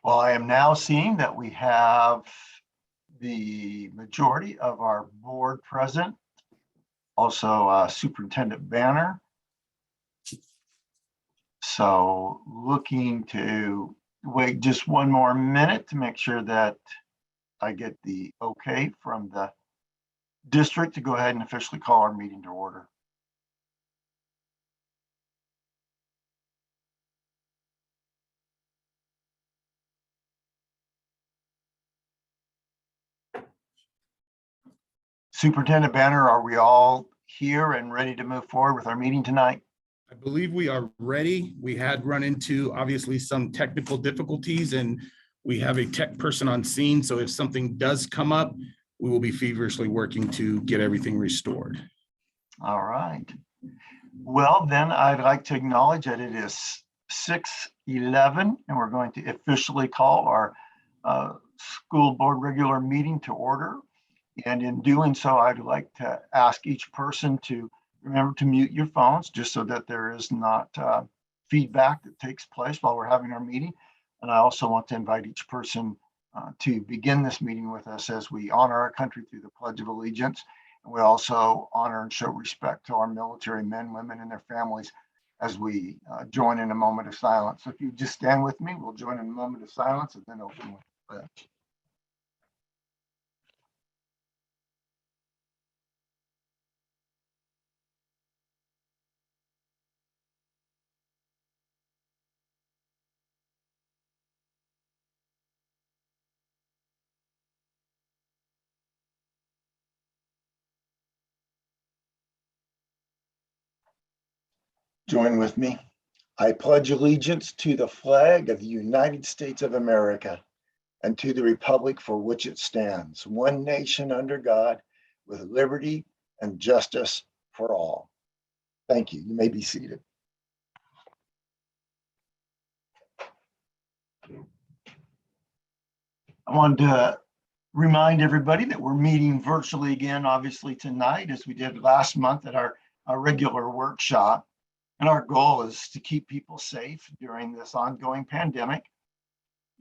Well, I am now seeing that we have the majority of our board present, also Superintendent Banner. So looking to wait just one more minute to make sure that I get the okay from the district to go ahead and officially call our meeting to order. Superintendent Banner, are we all here and ready to move forward with our meeting tonight? I believe we are ready. We had run into obviously some technical difficulties and we have a tech person on scene. So if something does come up, we will be feverishly working to get everything restored. All right. Well, then I'd like to acknowledge that it is 6:11 and we're going to officially call our school board regular meeting to order. And in doing so, I'd like to ask each person to remember to mute your phones just so that there is not feedback that takes place while we're having our meeting. And I also want to invite each person to begin this meeting with us as we honor our country through the Pledge of Allegiance. And we also honor and show respect to our military men, women, and their families as we join in a moment of silence. So if you just stand with me, we'll join in a moment of silence and then open with the pledge. Join with me. I pledge allegiance to the flag of the United States of America and to the republic for which it stands, one nation under God, with liberty and justice for all. Thank you. You may be seated. I wanted to remind everybody that we're meeting virtually again, obviously tonight, as we did last month at our regular workshop. And our goal is to keep people safe during this ongoing pandemic.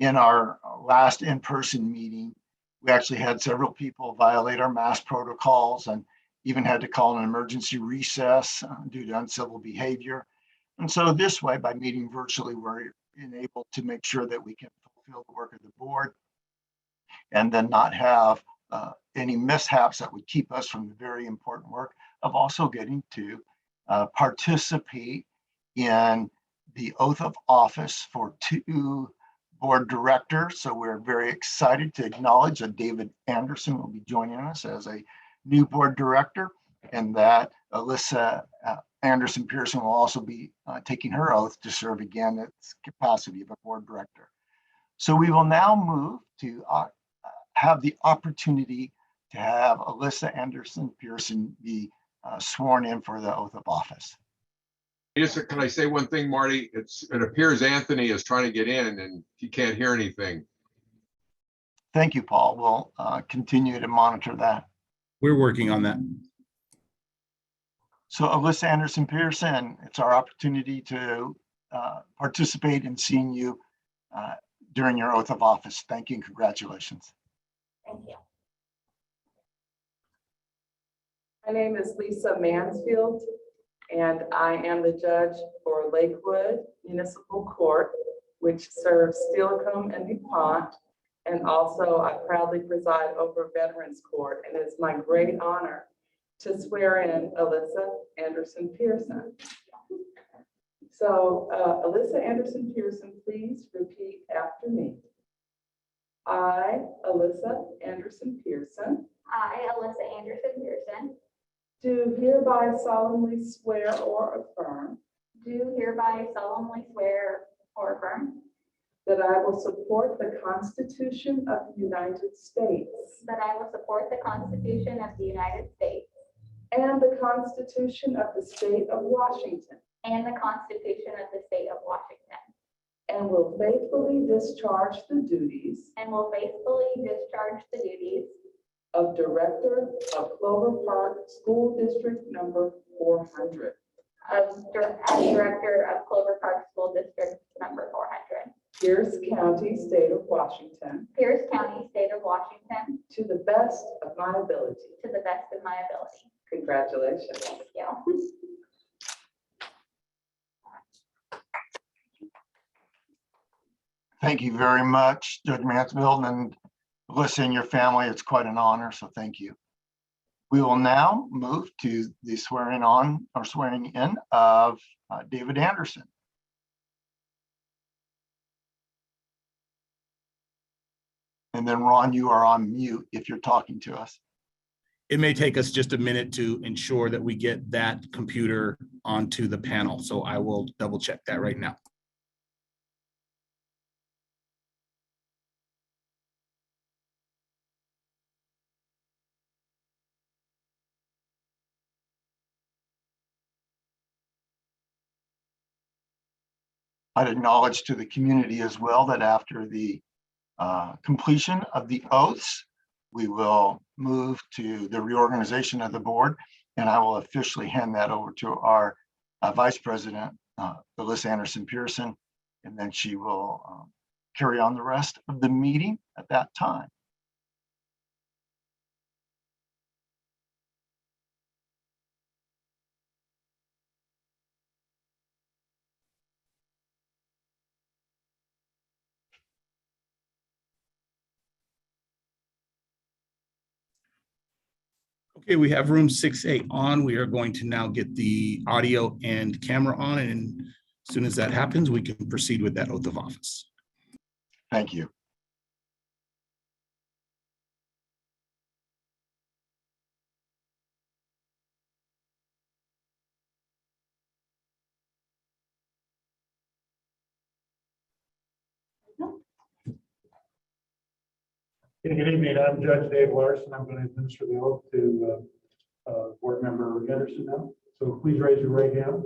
In our last in-person meeting, we actually had several people violate our mask protocols and even had to call an emergency recess due to uncivil behavior. And so this way, by meeting virtually, we're enabled to make sure that we can fulfill the work of the board and then not have any mishaps that would keep us from the very important work of also getting to participate in the oath of office for 2 board directors. So we're very excited to acknowledge that David Anderson will be joining us as a new board director, and that Alyssa Anderson Pearson will also be taking her oath to serve again in its capacity of a board director. So we will now move to have the opportunity to have Alyssa Anderson Pearson be sworn in for the oath of office. Yes, can I say one thing, Marty? It appears Anthony is trying to get in and he can't hear anything. Thank you, Paul. We'll continue to monitor that. We're working on that. So Alyssa Anderson Pearson, it's our opportunity to participate in seeing you during your oath of office. Thank you and congratulations. Thank you. My name is Lisa Mansfield, and I am the judge for Lakewood Municipal Court, which serves Steelecombe and DuPont. And also I proudly preside over Veterans Court, and it's my great honor to swear in Alyssa Anderson Pearson. So Alyssa Anderson Pearson, please repeat after me. I, Alyssa Anderson Pearson, I, Alyssa Anderson Pearson, do hereby solemnly swear or affirm do hereby solemnly swear or affirm that I will support the Constitution of the United States that I will support the Constitution of the United States and the Constitution of the State of Washington, and the Constitution of the State of Washington, and will faithfully discharge the duties and will faithfully discharge the duties of Director of Clover Park School District Number 400 as Director of Clover Park School District number 400 Pierce County, State of Washington, Pierce County, State of Washington, to the best of my ability. to the best of my ability. Congratulations. Thank you. Thank you very much, Judge Mansfield, and Alyssa and your family. It's quite an honor, so thank you. We will now move to the swearing on or swearing in of David Anderson. And then Ron, you are on mute if you're talking to us. It may take us just a minute to ensure that we get that computer onto the panel. So I will double check that right now. I'd acknowledge to the community as well that after the completion of the oaths, we will move to the reorganization of the board, and I will officially hand that over to our Vice President, Alyssa Anderson Pearson, and then she will carry on the rest of the meeting at that time. Okay, we have room 6A on. We are going to now get the audio and camera on, and as soon as that happens, we can proceed with that oath of office. Thank you. Good evening, I'm Judge Dave Larson. I'm going to administer the oath to Board Member Anderson now. So please raise your right hand.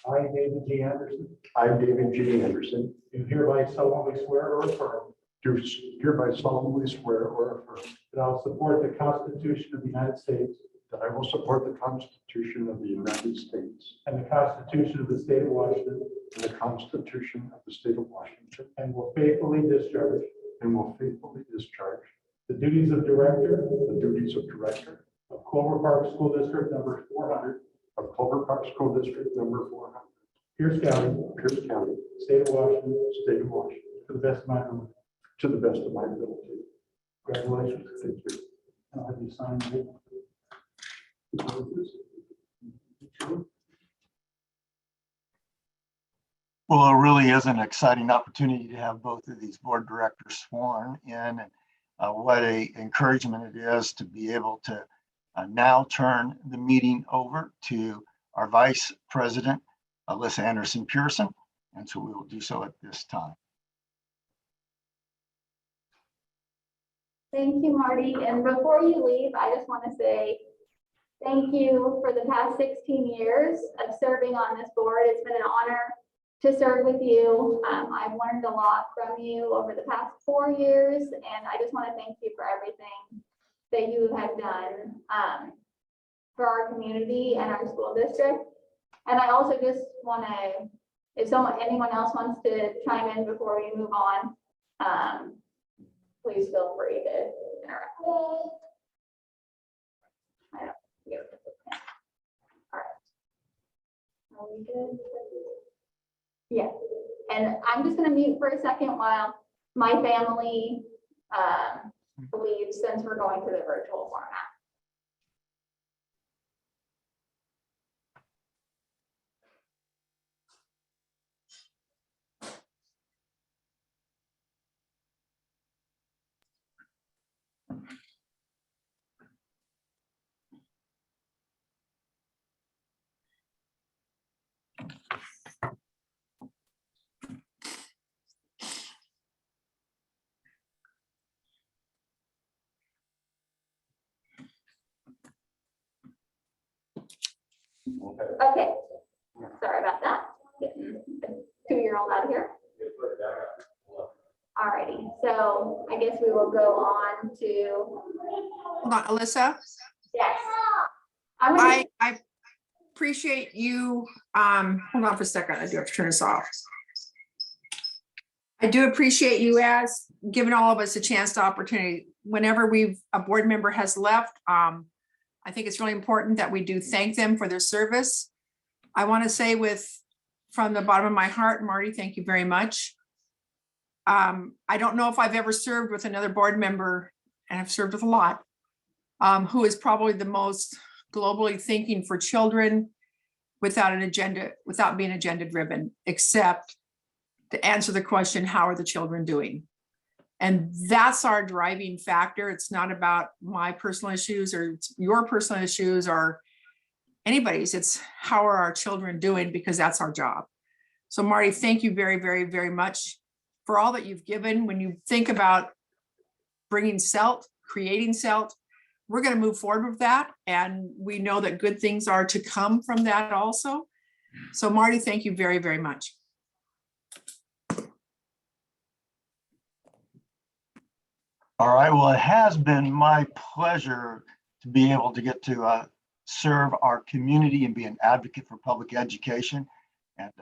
I, David G. Anderson. I, David G. Anderson, Do hereby solemnly swear or affirm do hereby solemnly swear or affirm that I will support the Constitution of the United States that I will support the Constitution of the United States and the Constitution of the State of Washington, and the Constitution of the State of Washington, and will faithfully discharge and will faithfully discharge the duties of Director the duties of Director of Clover Park School District number 400, of Clover Park School District number 400, Pierce County, Pierce County, State of Washington, State of Washington, to the best of my ability. to the best of my ability. Congratulations. Thank you. I'll have you sign it. Well, it really is an exciting opportunity to have both of these board directors sworn in, and what a encouragement it is to be able to now turn the meeting over to our Vice President, Alyssa Anderson Pearson, and so we will do so at this time. Thank you, Marty. And before you leave, I just want to say thank you for the past 16 years of serving on this board. It's been an honor to serve with you. I've learned a lot from you over the past 4 years, and I just want to thank you for everything that you have done for our community and our school district. And I also just want to, if anyone else wants to chime in before we move on, please feel free to interact. I don't, yeah. All right. Are we good? Yeah, and I'm just gonna mute for a second while my family leaves, since we're going to the virtual format. Okay, sorry about that. Getting the 2-year-old out of here. Alrighty, so I guess we will go on to, Hold on, Alyssa, yes. I'm gonna- I appreciate you, hold on for a second, I do have to turn this off. I do appreciate you as giving all of us a chance to opportunity. Whenever a board member has left, I think it's really important that we do thank them for their service. I want to say from the bottom of my heart, Marty, thank you very much. I don't know if I've ever served with another board member, and I've served with a lot, who is probably the most globally thinking for children without an agenda, without being agenda driven, except to answer the question, how are the children doing? And that's our driving factor. It's not about my personal issues or your personal issues or anybody's. It's how are our children doing, because that's our job. So Marty, thank you very, very, very much for all that you've given. When you think about bringing CELT, creating CELT, we're going to move forward with that. And we know that good things are to come from that also. So Marty, thank you very, very much. All right, well, it has been my pleasure to be able to get to serve our community and be an advocate for public education. And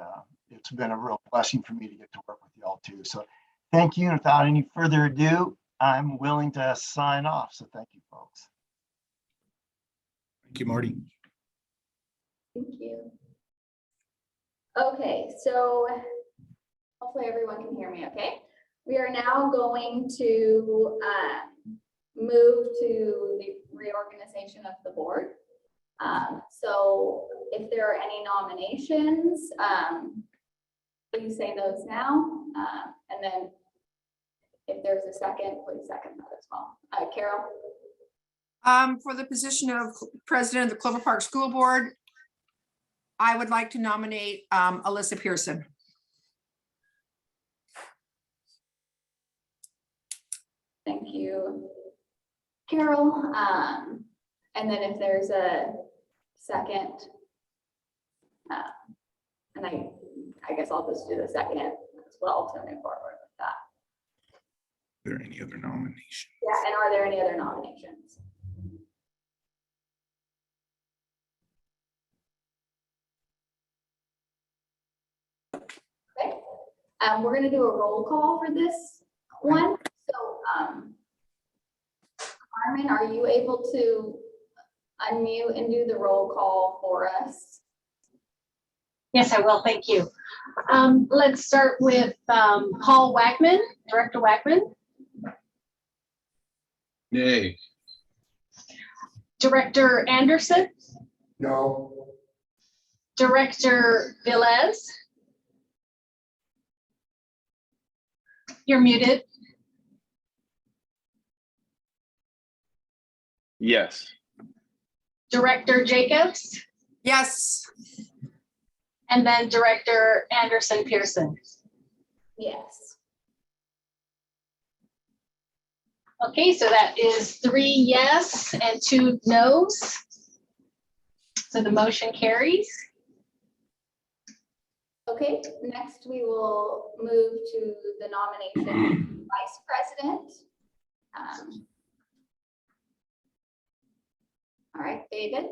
it's been a real blessing for me to get to work with y'all too. So thank you. And without any further ado, I'm willing to sign off. So thank you, folks. Thank you, Marty. Thank you. Okay, so hopefully everyone can hear me okay. We are now going to move to the reorganization of the board. So if there are any nominations, please say those now. And then if there's a second, please second that as well. Carol? For the position of president of the Clover Park School Board, I would like to nominate Alyssa Pearson. Thank you, Carol. And then if there's a second, and I guess I'll just do the second as well to move forward with that. Are there any other nominations? Yeah, and are there any other nominations? Okay, we're gonna do a roll call for this one. So, Carmen, are you able to unmute and do the roll call for us? Yes, I will. Thank you. Let's start with Paul Wagman, Director Wagman, Nay. Director Anderson, No. Director Velez. You're muted. Yes. Director Jacobs, Yes. and then Director Anderson Pearson. Yes. Okay, so that is 3 yes and 2 no's. So the motion carries. Okay, next we will move to the nomination of Vice President. All right, David.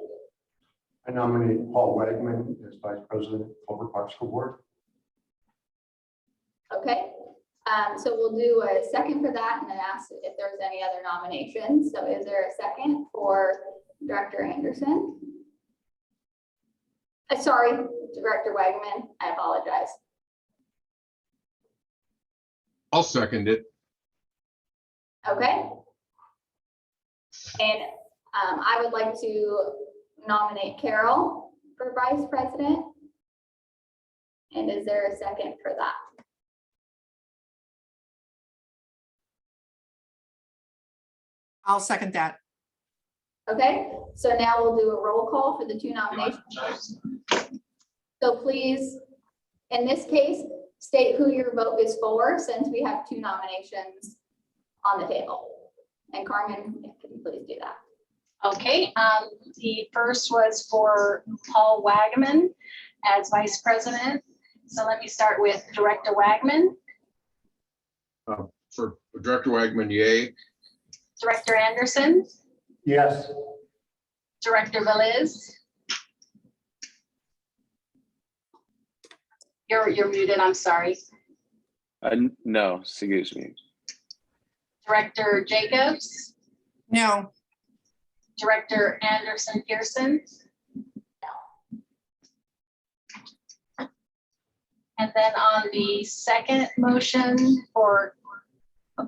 I nominate Paul Wagman as Vice President, Clover Park School Board. Okay, so we'll do a second for that and then ask if there's any other nominations. So is there a second for Director Anderson? Sorry, Director Wagman, I apologize. I'll second it. Okay. And I would like to nominate Carol for Vice President. And is there a second for that? I'll second that. Okay, so now we'll do a roll call for the 2 nominations. So please, in this case, state who your vote is for, since we have 2 nominations on the table. And Carmen, can you please do that? Okay, the first was for Paul Wagman as Vice President. So let me start with Director Wagman, For Director Wagman, yay. Director Anderson, Yes. Director Velez. You're muted, I'm sorry. No, excuse me. Director Jacobs, No. Director Anderson Pearson. And then on the second motion for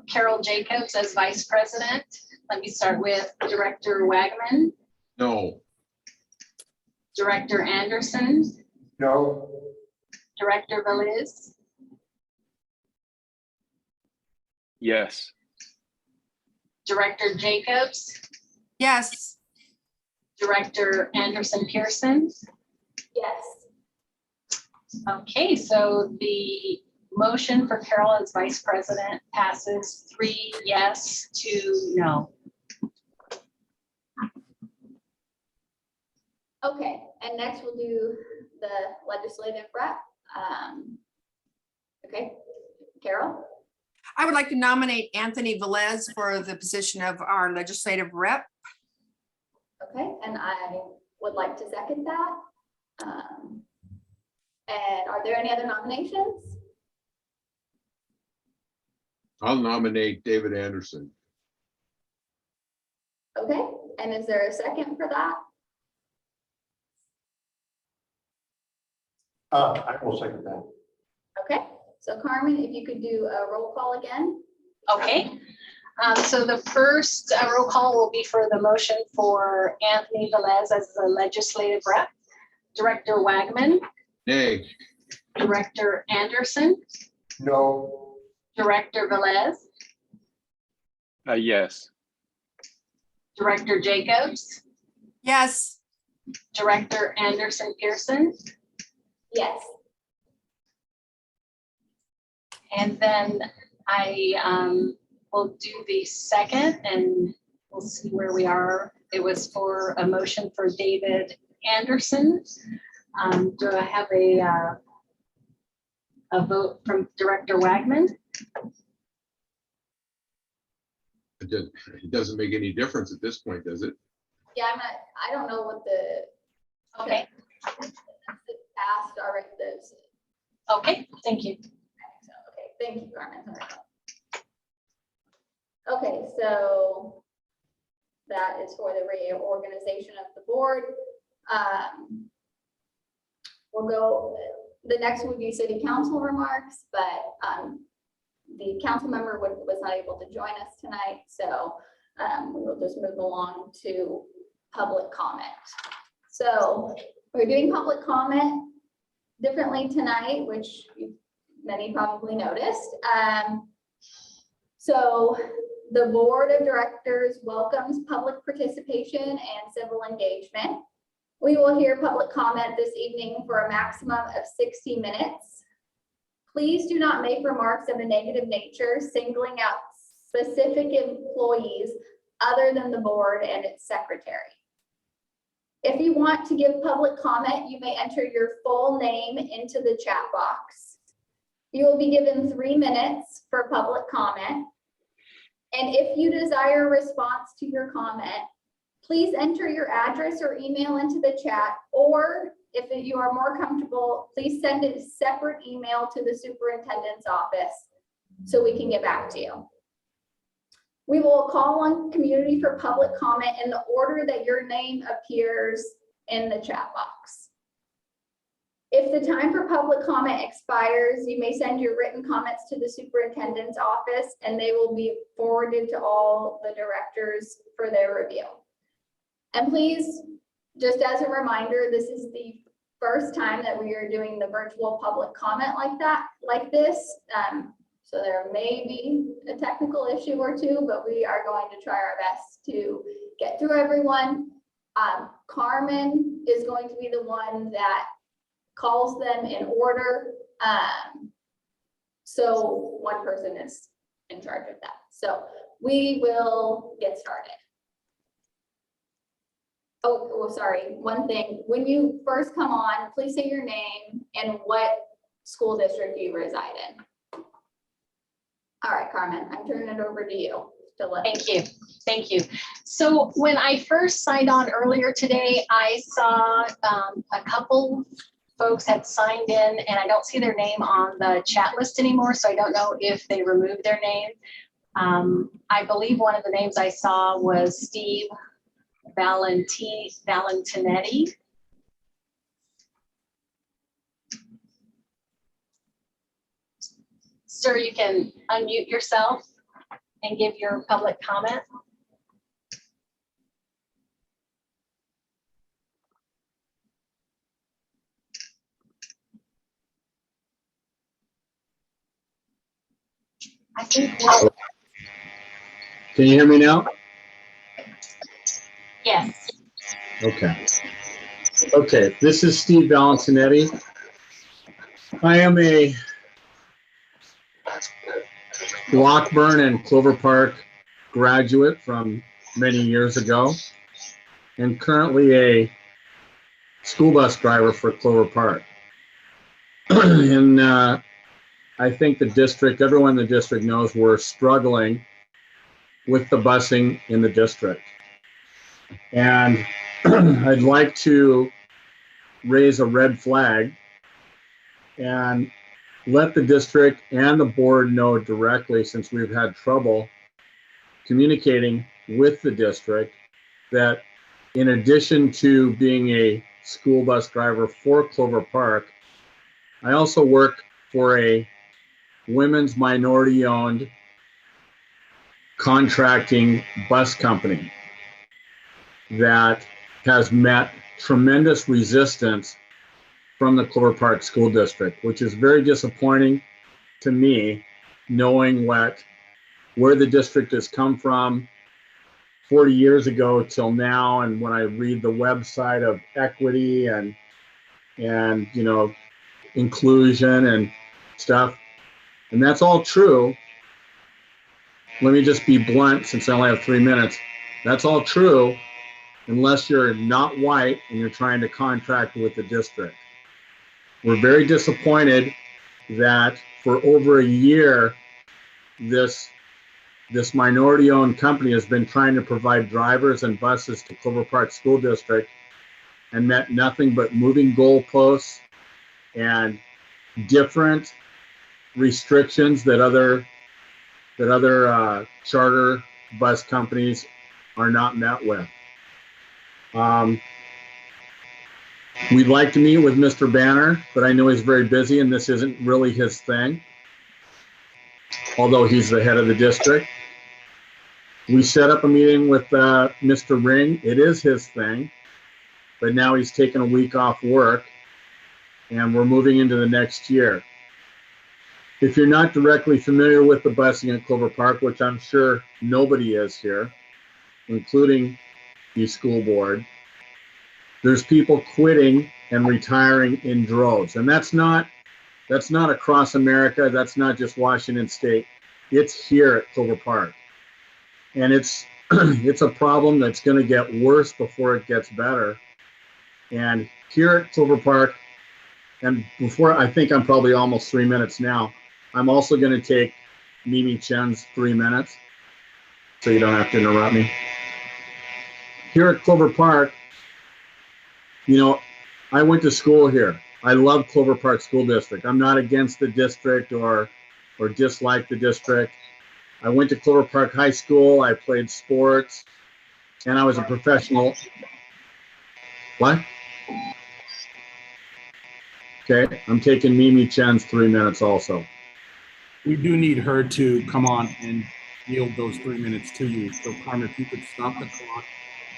Carol Jacobs as Vice President, let me start with Director Wagman, No. Director Anderson, No. Director Veliz, Yes. Director Jacobs, Yes. Director Anderson Pearson. Yes. Okay, so the motion for Carol as Vice President passes 3 yes, 2 no. Okay, and next we'll do the legislative rep. Okay, Carol? I would like to nominate Anthony Velez for the position of our legislative rep. Okay, and I would like to second that. And are there any other nominations? I'll nominate David Anderson. Okay, and is there a second for that? I will second that. Okay, so Carmen, if you could do a roll call again? Okay, so the first roll call will be for the motion for Anthony Velez as the legislative rep. Director Wagman, Nay. Director Anderson, No. Director Velez, Yes. Director Jacobs, Yes. Director Anderson Pearson, Yes. and then I will do the second and we'll see where we are. It was for a motion for David Anderson. Do I have a vote from Director Wagman? It doesn't make any difference at this point, does it? Yeah, I don't know what the. Okay, Passed already, those. okay, thank you. So, okay, thank you, Carmen. Sorry. Okay, so that is for the reorganization of the board. We'll go, the next would be city council remarks, but the council member was not able to join us tonight, so we will just move along to public comment. So we're doing public comment differently tonight, which many probably noticed. So the board of directors welcomes public participation and civil engagement. We will hear public comment this evening for a maximum of 60 minutes. Please do not make remarks of a negative nature, singling out specific employees other than the board and its secretary. If you want to give public comment, you may enter your full name into the chat box. You will be given 3 minutes for public comment. And if you desire a response to your comment, please enter your address or email into the chat, or if you are more comfortable, please send a separate email to the superintendent's office so we can get back to you. We will call on community for public comment in the order that your name appears in the chat box. If the time for public comment expires, you may send your written comments to the superintendent's office and they will be forwarded to all the directors for their review. And please, just as a reminder, this is the first time that we are doing the virtual public comment like this. So there may be a technical issue or two, but we are going to try our best to get through everyone. Carmen is going to be the one that calls them in order. So one person is in charge of that. So we will get started. Oh, sorry, one thing. When you first come on, please say your name and what school district you reside in. All right, Carmen, I'm turning it over to you. Thank you. Thank you. So when I first signed on earlier today, I saw a couple folks had signed in, and I don't see their name on the chat list anymore, so I don't know if they removed their name. I believe one of the names I saw was Steve Valentinetti. Sir, you can unmute yourself and give your public comment. I think. Can you hear me now? Yes. Okay. Okay, this is Steve Valentinetti. I am a Lockburn and Clover Park graduate from many years ago, and currently a school bus driver for Clover Park. And I think the district, everyone in the district knows we're struggling with the busing in the district. And I'd like to raise a red flag and let the district and the board know directly, since we've had trouble communicating with the district, that in addition to being a school bus driver for Clover Park, I also work for a women's minority-owned contracting bus company that has met tremendous resistance from the Clover Park School District, which is very disappointing to me, knowing where the district has come from 40 years ago till now. And when I read the website of equity and you know, inclusion and stuff, and that's all true. Let me just be blunt, since I only have 3 minutes. That's all true unless you're not white and you're trying to contract with the district. We're very disappointed that for over a year, this minority-owned company has been trying to provide drivers and buses to Clover Park School District and met nothing but moving goalposts and different restrictions that other charter bus companies are not met with. We'd like to meet with Mr. Banner, but I know he's very busy and this isn't really his thing, although he's the head of the district. We set up a meeting with Mr. Ring. It is his thing, but now he's taken a week off work and we're moving into the next year. If you're not directly familiar with the busing at Clover Park, which I'm sure nobody is here, including the school board, there's people quitting and retiring in droves. And that's not across America. That's not just Washington State. It's here at Clover Park. And it's a problem that's going to get worse before it gets better. And here at Clover Park, and before, I think I'm probably almost 3 minutes now, I'm also going to take Mimi Chen's 3 minutes, so you don't have to interrupt me. Here at Clover Park, you know, I went to school here. I love Clover Park School District. I'm not against the district or dislike the district. I went to Clover Park High School. I played sports, and I was a professional. What? Okay, I'm taking Mimi Chen's 3 minutes also. We do need her to come on and yield those 3 minutes to you. So Carmen, if you could stop the clock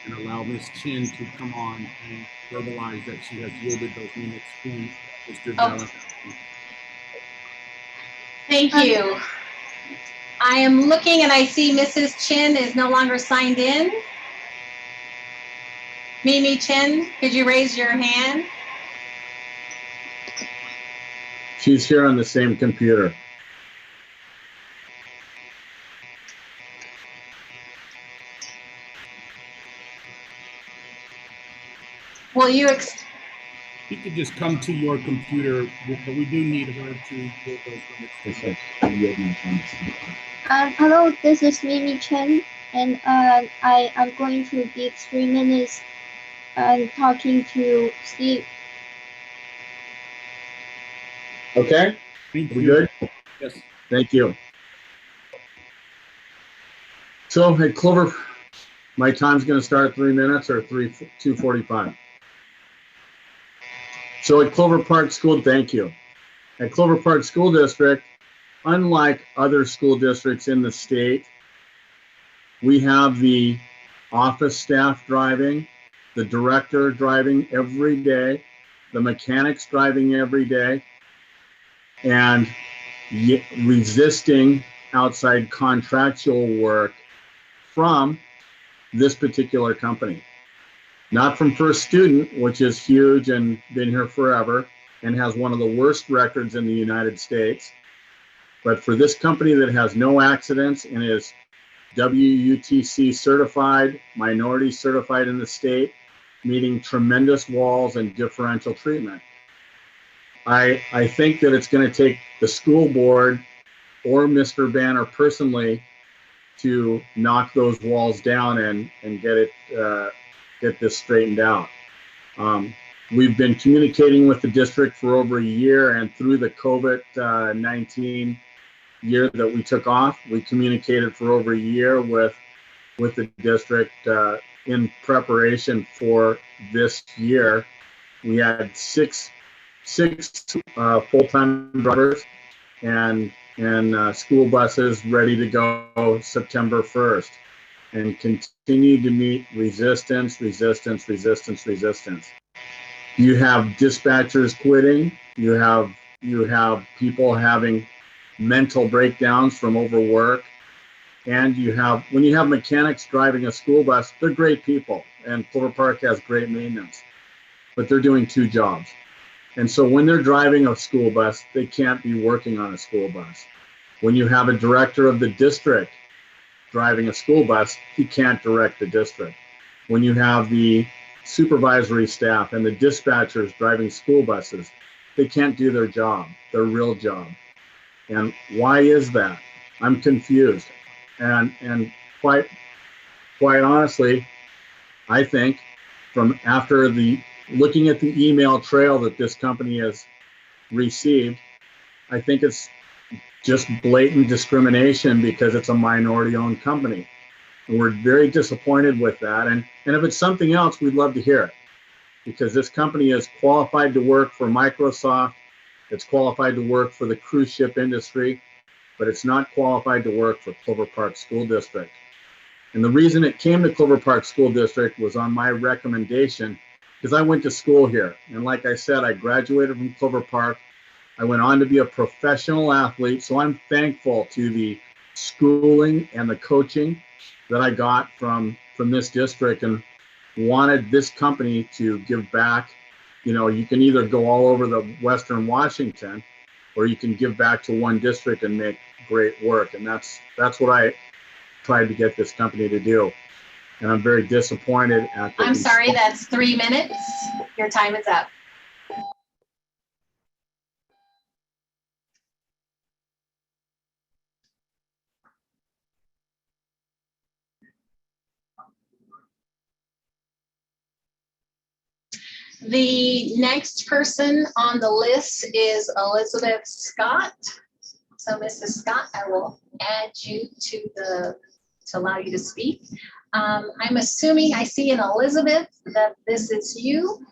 and allow Ms. Chen to come on and verbalize that she has yielded those minutes to Mr. Dell. Thank you. I am looking and I see Mrs. Chen is no longer signed in. Mimi Chen, could you raise your hand? She's here on the same computer. Will you You could just come to your computer, but we do need her to yield those minutes. Hello, this is Mimi Chen, and I'm going to give 3 minutes talking to Steve Okay, Thank we you. good? Yes. Thank you. So at Clover, my time's gonna start at 3 minutes or 2:45. So at Clover Park School, thank you. At Clover Park School District, unlike other school districts in the state, we have the office staff driving, the director driving every day, the mechanics driving every day, and resisting outside contractual work from this particular company. Not from First Student, which is huge and been here forever and has one of the worst records in the United States, but for this company that has no accidents and is WUTC certified, minority certified in the state, meeting tremendous walls and differential treatment. I think that it's going to take the school board or Mr. Banner personally to knock those walls down and get this straightened out. We've been communicating with the district for over a year, and through the COVID-19 year that we took off, we communicated for over a year with the district in preparation for this year. We had six full-time drivers and school buses ready to go September 1st, and continue to meet resistance. You have dispatchers quitting. You have people having mental breakdowns from overwork. And when you have mechanics driving a school bus, they're great people, and Clover Park has great maintenance, but they're doing two jobs. And so when they're driving a school bus, they can't be working on a school bus. When you have a director of the district driving a school bus, he can't direct the district. When you have the supervisory staff and the dispatchers driving school buses, they can't do their job, their real job. And why is that? I'm confused. And quite honestly, I think from after looking at the email trail that this company has received, I think it's just blatant discrimination because it's a minority-owned company. And we're very disappointed with that. And if it's something else, we'd love to hear it, because this company is qualified to work for Microsoft. It's qualified to work for the cruise ship industry, but it's not qualified to work for Clover Park School District. And the reason it came to Clover Park School District was on my recommendation, because I went to school here. And like I said, I graduated from Clover Park. I went on to be a professional athlete. So I'm thankful to the schooling and the coaching that I got from this district, and wanted this company to give back. You know, you can either go all over the Western Washington, or you can give back to one district and make great work. And that's what I tried to get this company to do. And I'm very disappointed at the I'm sorry, that's 3 minutes. Your time is up. The next person on the list is Elizabeth Scott. So Mrs. Scott, I will add you to allow you to speak. I'm assuming I see in Elizabeth that this is you.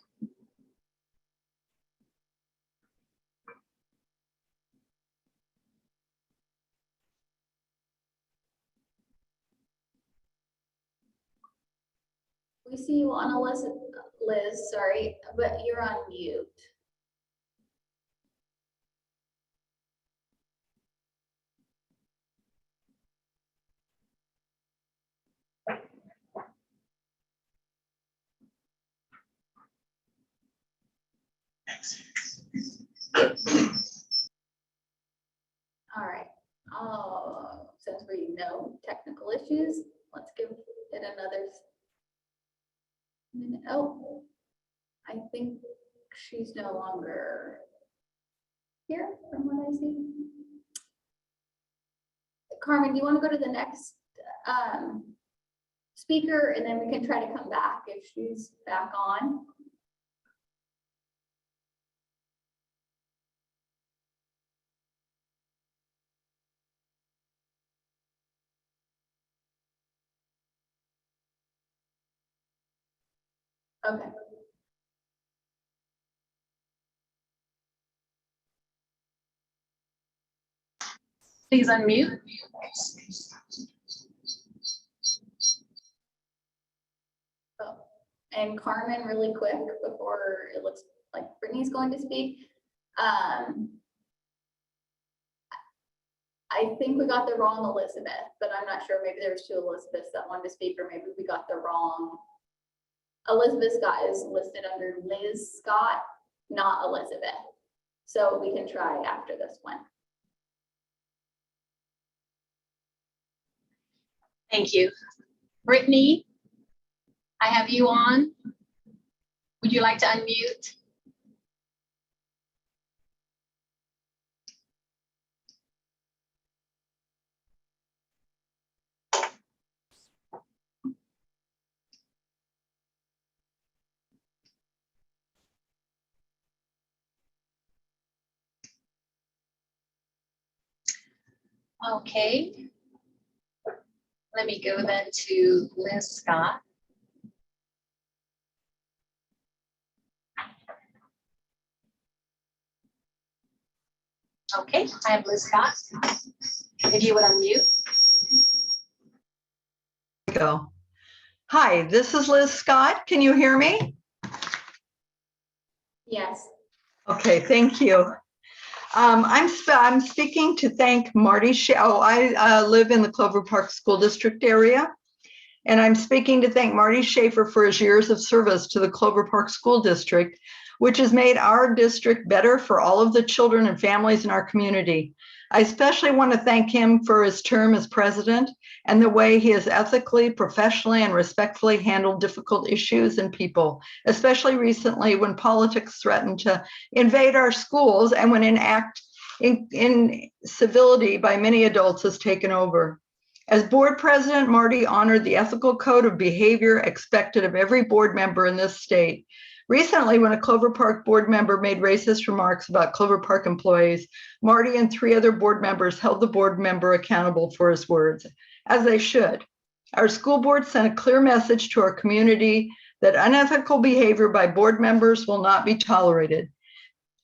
We see you on Alyssa, Liz, sorry, but you're on mute. All right. Since we know technical issues, let's give it another minute. Oh, I think she's no longer here from what I see. Carmen, do you want to go to the next speaker, and then we can try to come back if she's back on? Okay. Please unmute. Oh, and Carmen, really quick, before it looks like Brittany's going to speak. I think we got the wrong Elizabeth, but I'm not sure. Maybe there's two Elizabeths that wanted to speak, or maybe we got the wrong. Elizabeth Scott is listed under Liz Scott, not Elizabeth. So we can try after this one. Thank you. Brittany, I have you on. Would you like to unmute? Okay. Let me go then to Liz Scott. Okay, I have Liz Scott. If you would unmute. Go. Hi, this is Liz Scott. Can you hear me? Yes. Okay, thank you. I'm speaking to thank Marty. I live in the Clover Park School District area, and I'm speaking to thank Marty Schaefer for his years of service to the Clover Park School District, which has made our district better for all of the children and families in our community. I especially want to thank him for his term as president and the way he has ethically, professionally, and respectfully handled difficult issues and people, especially recently when politics threatened to invade our schools and when incivility by many adults has taken over. As board president, Marty honored the ethical code of behavior expected of every board member in this state. Recently, when a Clover Park board member made racist remarks about Clover Park employees, Marty and 3 other board members held the board member accountable for his words, as they should. Our school board sent a clear message to our community that unethical behavior by board members will not be tolerated.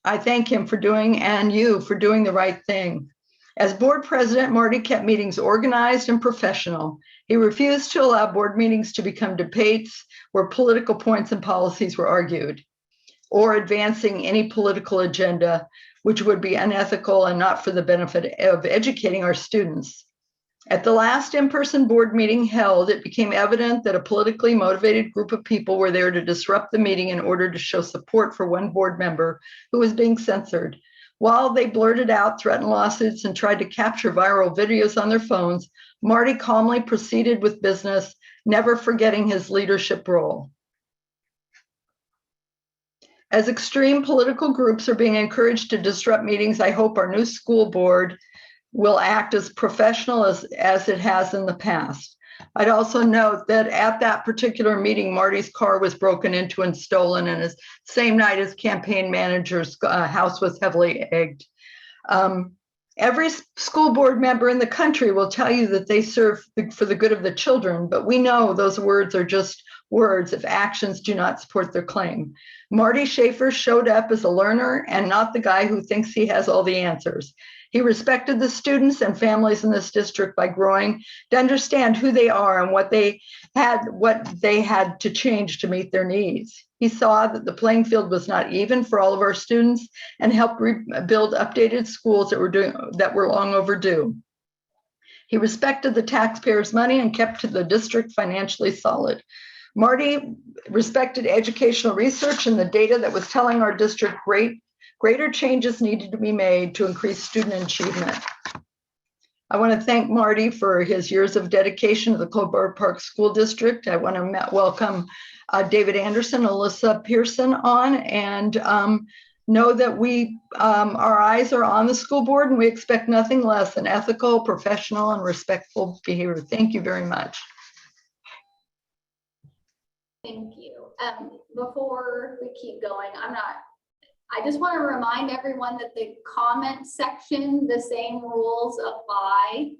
I thank him for doing, and you for doing the right thing. As board president, Marty kept meetings organized and professional. He refused to allow board meetings to become debates where political points and policies were argued, or advancing any political agenda, which would be unethical and not for the benefit of educating our students. At the last in-person board meeting held, it became evident that a politically motivated group of people were there to disrupt the meeting in order to show support for one board member who was being censored. While they blurted out, threatened lawsuits, and tried to capture viral videos on their phones, Marty calmly proceeded with business, never forgetting his leadership role. As extreme political groups are being encouraged to disrupt meetings, I hope our new school board will act as professional as it has in the past. I'd also note that at that particular meeting, Marty's car was broken into and stolen, and his same night his campaign manager's house was heavily egged. Every school board member in the country will tell you that they serve for the good of the children, but we know those words are just words if actions do not support their claim. Marty Schaefer showed up as a learner and not the guy who thinks he has all the answers. He respected the students and families in this district by growing to understand who they are and what they had to change to meet their needs. He saw that the playing field was not even for all of our students and helped rebuild updated schools that were long overdue. He respected the taxpayers' money and kept the district financially solid. Marty respected educational research and the data that was telling our district greater changes needed to be made to increase student achievement. I want to thank Marty for his years of dedication to the Clover Park School District. I want to welcome David Anderson, Alyssa Pearson on, and know that our eyes are on the school board and we expect nothing less than ethical, professional, and respectful behavior. Thank you very much. Thank you. Before we keep going, I just want to remind everyone that the comment section, the same rules apply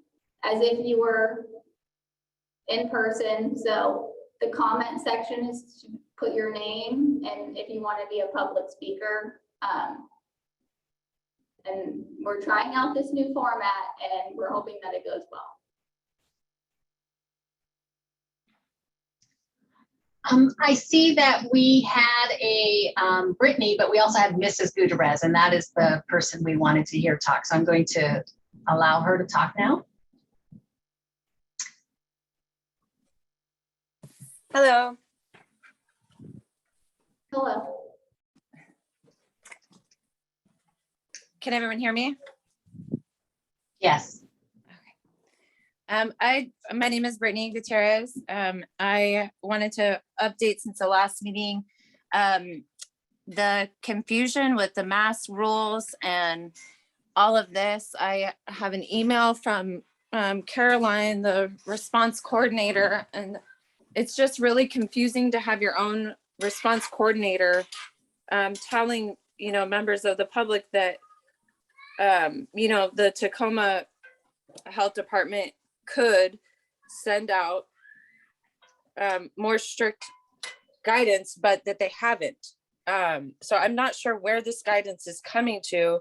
as if you were in person. So the comment section is to put your name and if you want to be a public speaker. And we're trying out this new format and we're hoping that it goes well. I see that we had a Brittany, but we also had Mrs. Gutierrez, and that is the person we wanted to hear talk. So I'm going to allow her to talk now. Hello. Hello. Can everyone hear me? Yes. My name is Brittany Gutierrez. I wanted to update since the last meeting, the confusion with the mask rules and all of this. I have an email from Caroline, the response coordinator, and it's just really confusing to have your own response coordinator telling, members of the public that, the Tacoma Health Department could send out more strict guidance, but that they haven't. So I'm not sure where this guidance is coming to,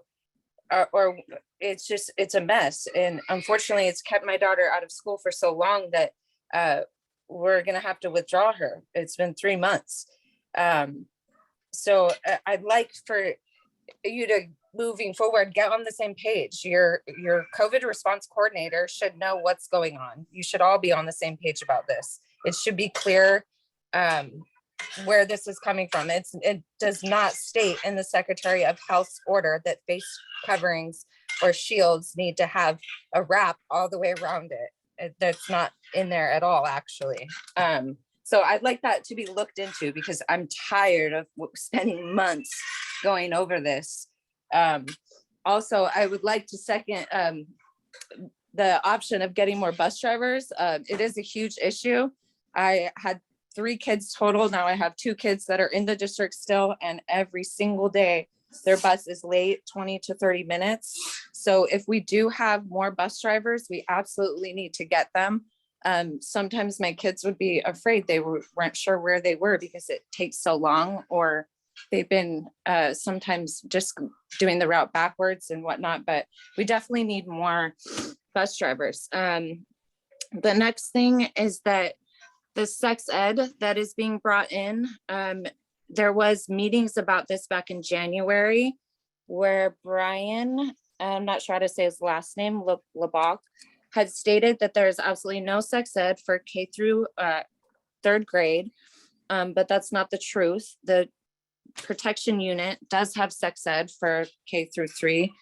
or it's a mess. And unfortunately, it's kept my daughter out of school for so long that we're gonna have to withdraw her. It's been 3 months. So I'd like for you to, moving forward, get on the same page. Your COVID response coordinator should know what's going on. You should all be on the same page about this. It should be clear where this is coming from. It does not state in the Secretary of Health's order that face coverings or shields need to have a wrap all the way around it. That's not in there at all, actually. So I'd like that to be looked into because I'm tired of spending months going over this. Also, I would like to second the option of getting more bus drivers. It is a huge issue. I had 3 kids total. Now I have 2 kids that are in the district still, and every single day their bus is late 20 to 30 minutes. So if we do have more bus drivers, we absolutely need to get them. Sometimes my kids would be afraid. They weren't sure where they were because it takes so long, or they've been sometimes just doing the route backwards and whatnot, but we definitely need more bus drivers. The next thing is that the sex ed that is being brought in, there was meetings about this back in January where Brian, I'm not sure how to say his last name, LeBach, had stated that there's absolutely no sex ed for K through 3rd grade, but that's not the truth. The protection unit does have sex ed for K through 3.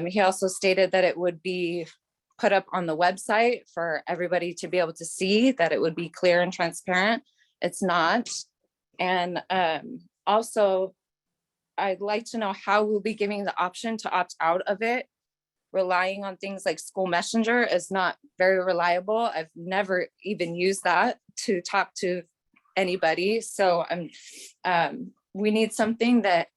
He also stated that it would be put up on the website for everybody to be able to see, that it would be clear and transparent. It's not. And also, I'd like to know how we'll be giving the option to opt out of it. Relying on things like School Messenger is not very reliable. I've never even used that to talk to anybody. So we need something that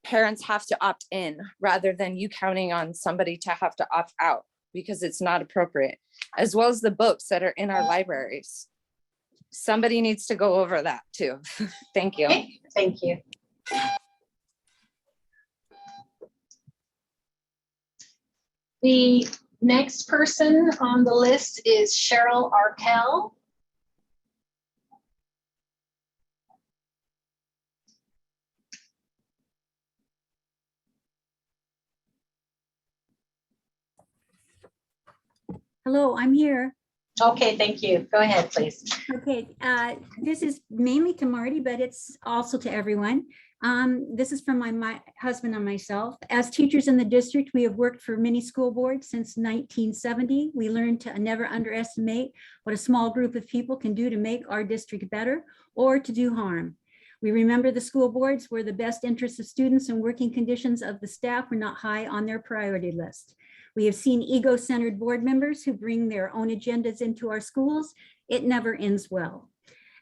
parents have to opt in rather than you counting on somebody to have to opt out, because it's not appropriate, as well as the books that are in our libraries. Somebody needs to go over that too. Thank you. Okay, thank you. The next person on the list is Cheryl Arkell. Hello, I'm here. Okay, thank you. Go ahead, please. Okay, this is mainly to Marty, but it's also to everyone. This is from my husband and myself. As teachers in the district, we have worked for many school boards since 1970. We learned to never underestimate what a small group of people can do to make our district better or to do harm. We remember the school boards where the best interests of students and working conditions of the staff were not high on their priority list. We have seen ego-centered board members who bring their own agendas into our schools. It never ends well.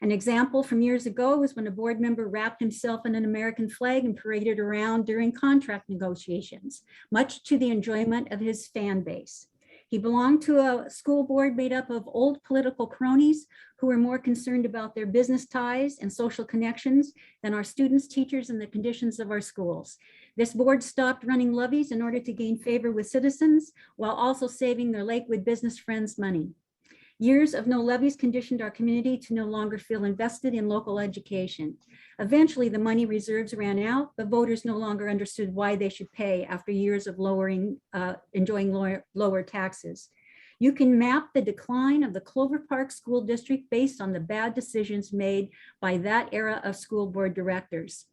An example from years ago was when a board member wrapped himself in an American flag and paraded around during contract negotiations, much to the enjoyment of his fan base. He belonged to a school board made up of old political cronies who were more concerned about their business ties and social connections than our students, teachers, and the conditions of our schools. This board stopped running levies in order to gain favor with citizens while also saving their Lakewood business friends money. Years of no levies conditioned our community to no longer feel invested in local education. Eventually, the money reserves ran out, but voters no longer understood why they should pay after years of enjoying lower taxes. You can map the decline of the Clover Park School District based on the bad decisions made by that era of school board directors.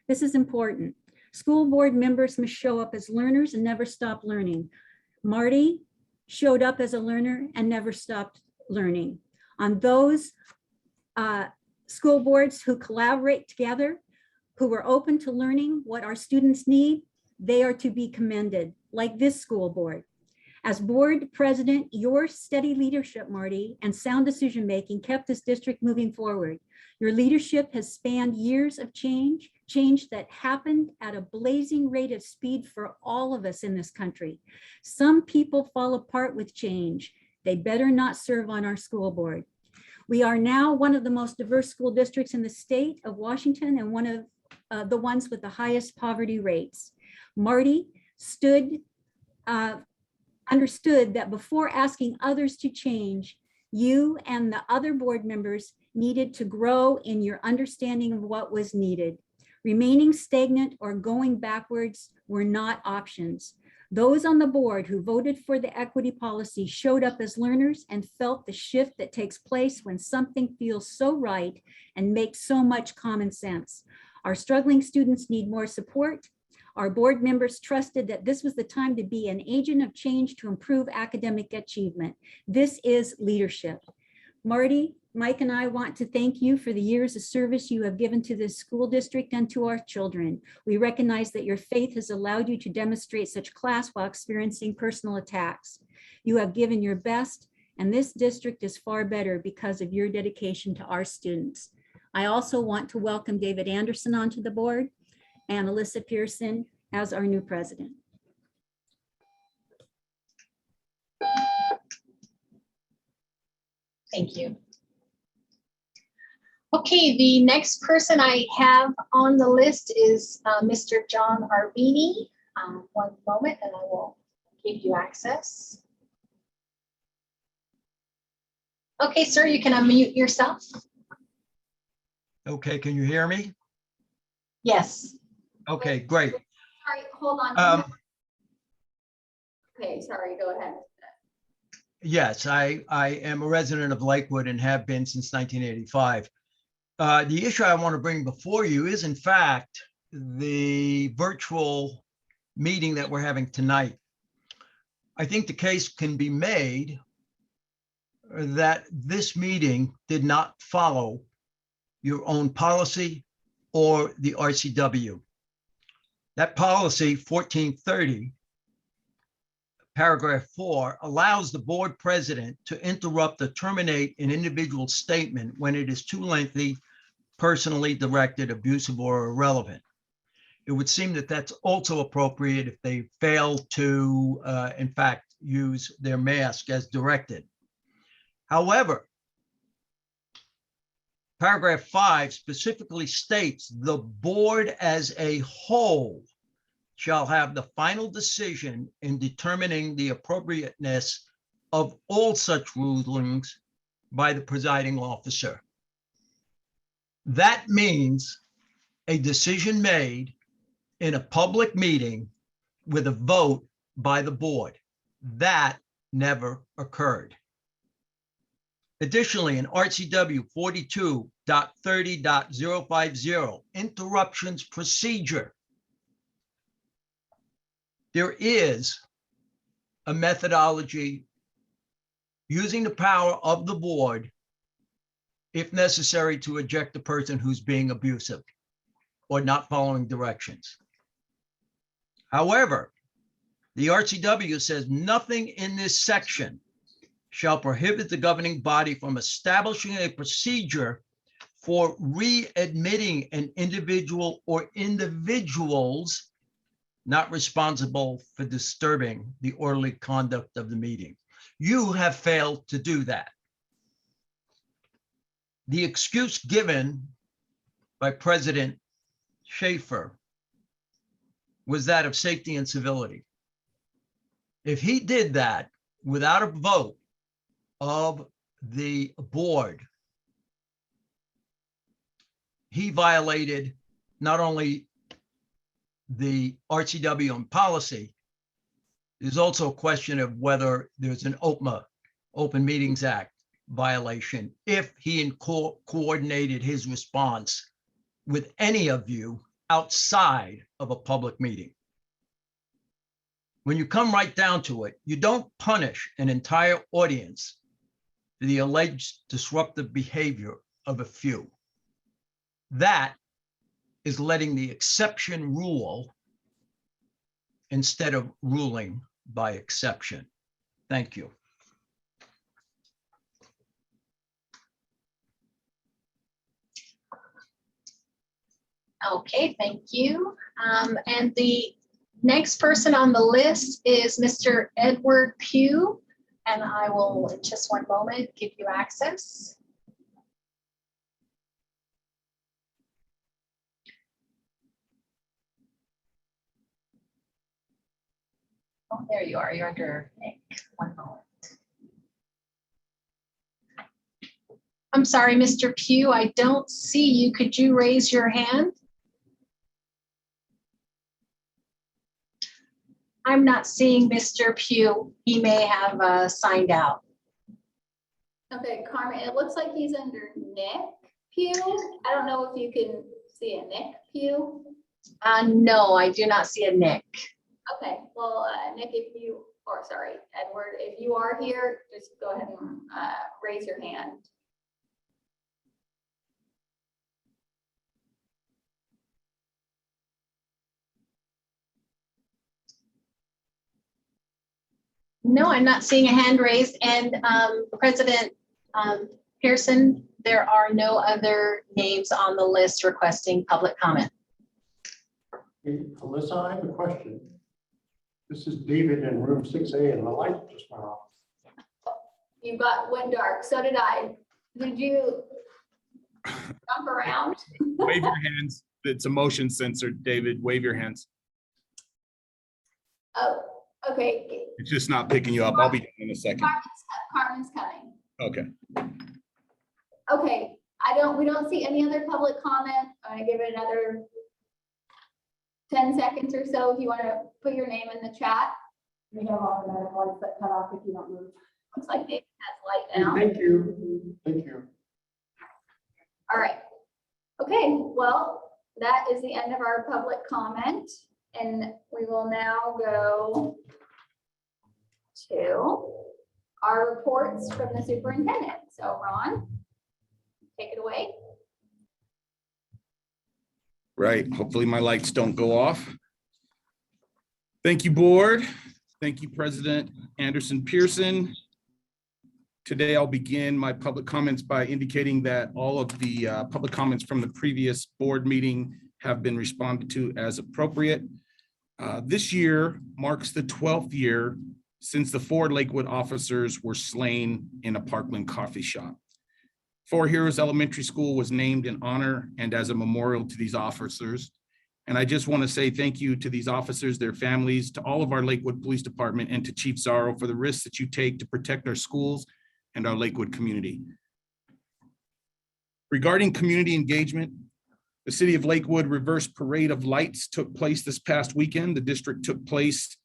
This is important. School board members must show up as learners and never stop learning. Marty showed up as a learner and never stopped learning. On those school boards who collaborate together, who are open to learning what our students need, they are to be commended, like this school board. As board president, your steady leadership, Marty, and sound decision-making kept this district moving forward. Your leadership has spanned years of change that happened at a blazing rate of speed for all of us in this country. Some people fall apart with change. They better not serve on our school board. We are now one of the most diverse school districts in the state of Washington and one of the ones with the highest poverty rates. Marty understood that before asking others to change, you and the other board members needed to grow in your understanding of what was needed. Remaining stagnant or going backwards were not options. Those on the board who voted for the equity policy showed up as learners and felt the shift that takes place when something feels so right and makes so much common sense. Our struggling students need more support. Our board members trusted that this was the time to be an agent of change to improve academic achievement. This is leadership. Marty, Mike and I want to thank you for the years of service you have given to this school district and to our children. We recognize that your faith has allowed you to demonstrate such class while experiencing personal attacks. You have given your best, and this district is far better because of your dedication to our students. I also want to welcome David Anderson onto the board and Alyssa Pearson as our new president. Thank you. Okay, the next person I have on the list is Mr. John Arvini. One moment and I will give you access. Okay, sir, you can unmute yourself. Okay, can you hear me? Yes. Okay, great. Sorry, hold on. Okay, sorry, go ahead. Yes, I am a resident of Lakewood and have been since 1985. The issue I want to bring before you is, in fact, the virtual meeting that we're having tonight. I think the case can be made that this meeting did not follow your own policy or the RCW. That policy 1430, paragraph 4, allows the board president to interrupt or terminate an individual statement when it is too lengthy, personally directed, abusive, or irrelevant. It would seem that that's also appropriate if they fail to, in fact, use their mask as directed. However, paragraph 5 specifically states the board as a whole shall have the final decision in determining the appropriateness of all such rulings by the presiding officer. That means a decision made in a public meeting with a vote by the board. That never occurred. Additionally, in RCW 42.30.050, interruptions procedure, there is a methodology using the power of the board, if necessary, to eject the person who's being abusive or not following directions. However, the RCW says nothing in this section shall prohibit the governing body from establishing a procedure for readmitting an individual or individuals not responsible for disturbing the orderly conduct of the meeting. You have failed to do that. The excuse given by President Schaefer was that of safety and civility. If he did that without a vote of the board, he violated not only the RCW and policy, there's also a question of whether there's an Open Meetings Act violation if he coordinated his response with any of you outside of a public meeting. When you come right down to it, you don't punish an entire audience for the alleged disruptive behavior of a few. That is letting the exception rule instead of ruling by exception. Thank you. Okay, thank you. And the next person on the list is Mr. Edward Pugh, and I will, in just one moment, give you access. Oh, there you are. You're under Nick. One moment. I'm sorry, Mr. Pugh, I don't see you. Could you raise your hand? I'm not seeing Mr. Pugh. He may have signed out. Okay, Carmen, it looks like he's under Nick Pugh. I don't know if you can see a Nick Pugh. No, I do not see a Nick. Okay, well, Nick, Edward, if you are here, just go ahead and raise your hand. No, I'm not seeing a hand raised. And President Pearson, there are no other names on the list requesting public comment. Hey, Alyssa, I have a question. This is David in room 6A and the light just went off. You went dark, so did I. Did you jump around? Wave your hands. It's a motion sensor, David. Wave your hands. Oh, okay. It's just not picking you up. I'll be in a second. Carmen's coming. Okay. Okay, we don't see any other public comment. I'm gonna give it another 10 seconds or so if you want to put your name in the chat. We have automatic lights that cut off if you don't move. Looks like David has light now. Thank you. Thank you. All right. Okay, well, that is the end of our public comment, and we will now go to our reports from the superintendent. So Ron, take it away. Right. Hopefully my lights don't go off. Thank you, board. Thank you, President Anderson Pearson. Today, I'll begin my public comments by indicating that all of the public comments from the previous board meeting have been responded to as appropriate. This year marks the 12th year since the 4 Lakewood officers were slain in a Parkland coffee shop. 4 Heroes Elementary School was named in honor and as a memorial to these officers. And I just want to say thank you to these officers, their families, to all of our Lakewood Police Department, and to Chief Zarro for the risks that you take to protect our schools and our Lakewood community. Regarding community engagement, the City of Lakewood Reverse Parade of Lights took place this past weekend. The district took part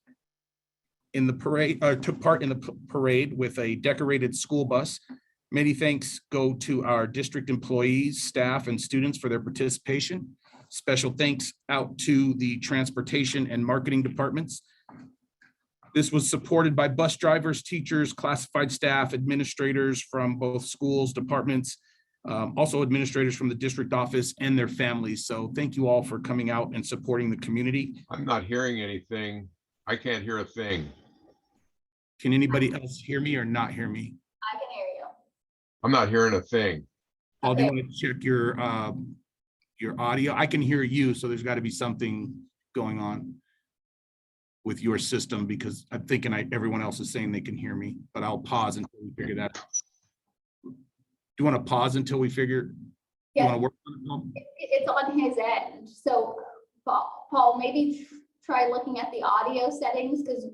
in the parade with a decorated school bus. Many thanks go to our district employees, staff, and students for their participation. Special thanks out to the transportation and marketing departments. This was supported by bus drivers, teachers, classified staff, administrators from both schools, departments, also administrators from the district office and their families. So thank you all for coming out and supporting the community. I'm not hearing anything. I can't hear a thing. Can anybody else hear me or not hear me? I can hear you. I'm not hearing a thing. Paul, do you want to check your audio? I can hear you, so there's got to be something going on. with your system, because I'm thinking everyone else is saying they can hear me, but I'll pause until we figure that out. Do you want to pause until we figure? You want Yeah, to work on it, Paul? it's on his end. So Paul, maybe try looking at the audio settings, because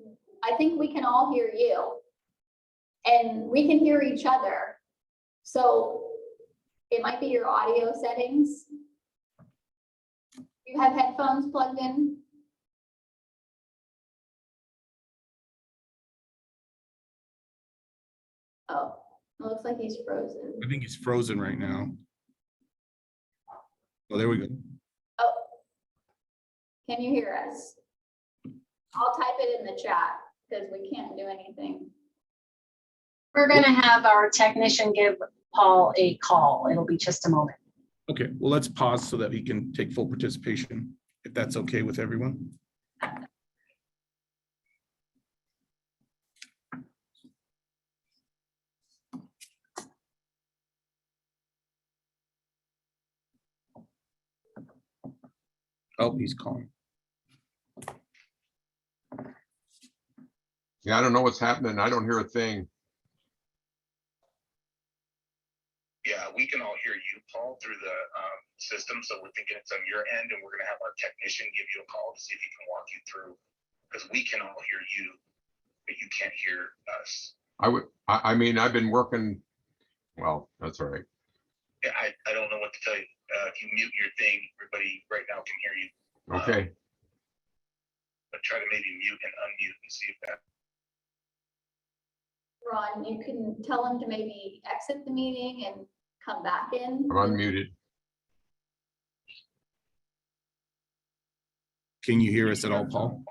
I think we can all hear you. And we can hear each other. So it might be your audio settings. You have headphones plugged in? Oh, it looks like he's frozen. I think he's frozen right now. Oh, there we go. Oh, can you hear us? I'll type it in the chat because we can't do anything. We're gonna have our technician give Paul a call. It'll be just a moment. Okay, well, let's pause so that he can take full participation, if that's okay with everyone. Oh, he's calling. Yeah, I don't know what's happening. I don't hear a thing. Yeah, we can all hear you, Paul, through the system. So we're thinking it's on your end, and we're going to have our technician give you a call to see if he can walk you through, because we can all hear you, but you can't hear us. I mean, I've been working. Well, that's all right. Yeah, I don't know what to tell you. If you mute your thing, everybody right now can hear you. Okay. But try to maybe mute and unmute and see if that. Ron, you can tell him to maybe exit the meeting and come back in. I'm unmuted. Can you hear us at all, Paul?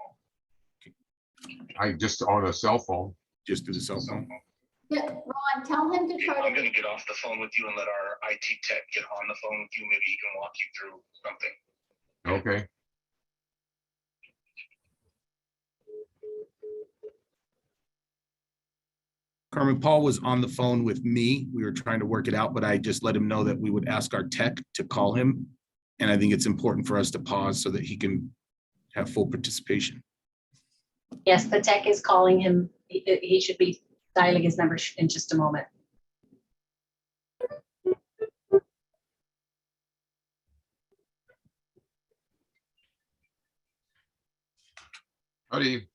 I just on a cell phone. Just through the cell phone? Yeah, Ron, tell him to try I'm to. going to get off the phone with you and let our IT tech get on the phone with you. Maybe he can walk you through something. Okay. Carmen, Paul was on the phone with me. We were trying to work it out, but I just let him know that we would ask our tech to call him. And I think it's important for us to pause so that he can have full participation. Yes, the tech is calling him. He should be dialing his number in just a moment. Howdy.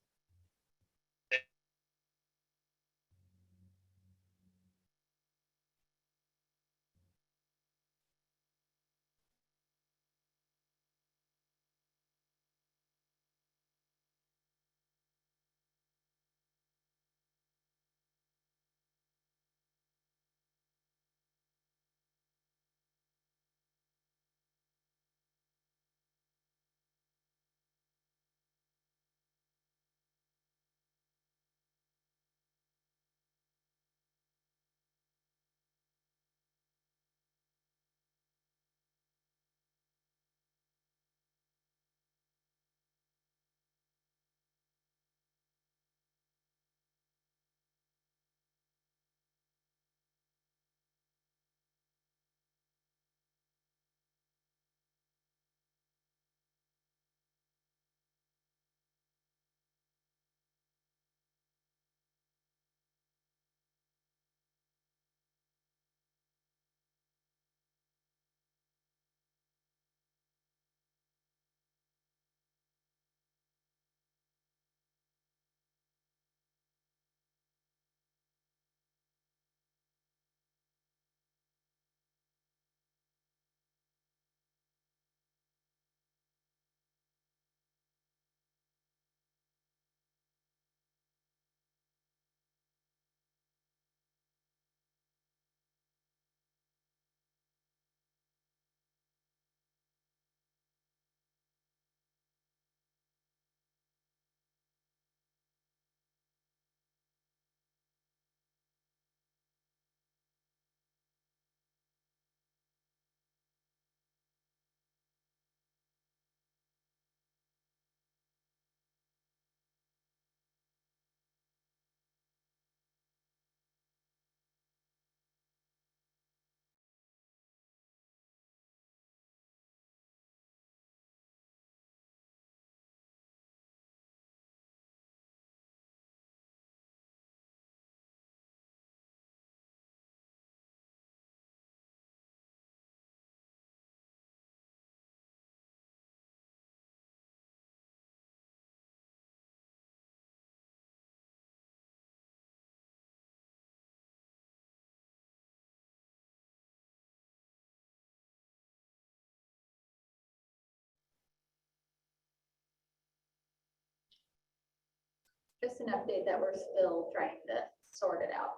an update that we're still trying to sort it out.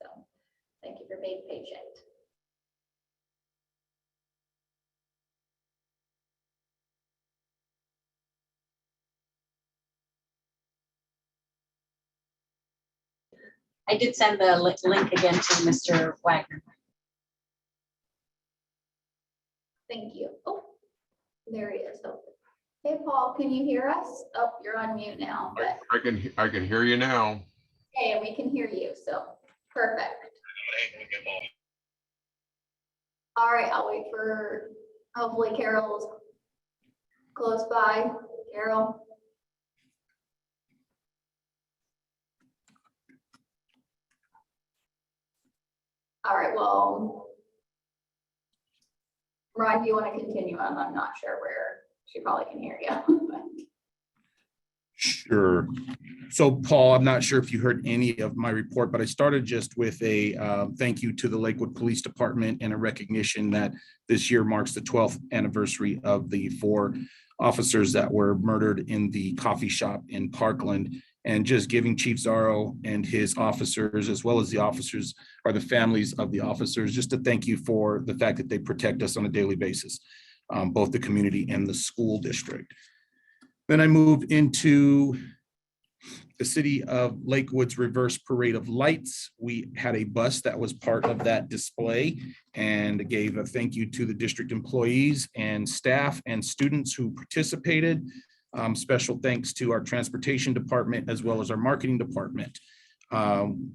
So thank you for being patient. I did send the link again to Mr. Wagner. Thank you. Oh, there he is. Oh. Hey, Paul, can you hear us? Oh, you're on mute now, but I can hear you now. hey, and we can hear you, so perfect. All right, I'll wait for, hopefully Carol's close by. Carol. All right, well, Ron, do you want to continue on? I'm not sure where she probably can hear you. Sure. So Paul, I'm not sure if you heard any of my report, but I started just with a thank you to the Lakewood Police Department and a recognition that this year marks the 12th anniversary of the 4 officers that were murdered in the coffee shop in Parkland, and just giving Chief Zarro and his officers, as well as the officers or the families of the officers, just to thank you for the fact that they protect us on a daily basis, both the community and the school district. Then I moved into the city of Lakewood's reverse parade of lights. We had a bus that was part of that display and gave a thank you to the district employees and staff and students who participated. Special thanks to our transportation department as well as our marketing department.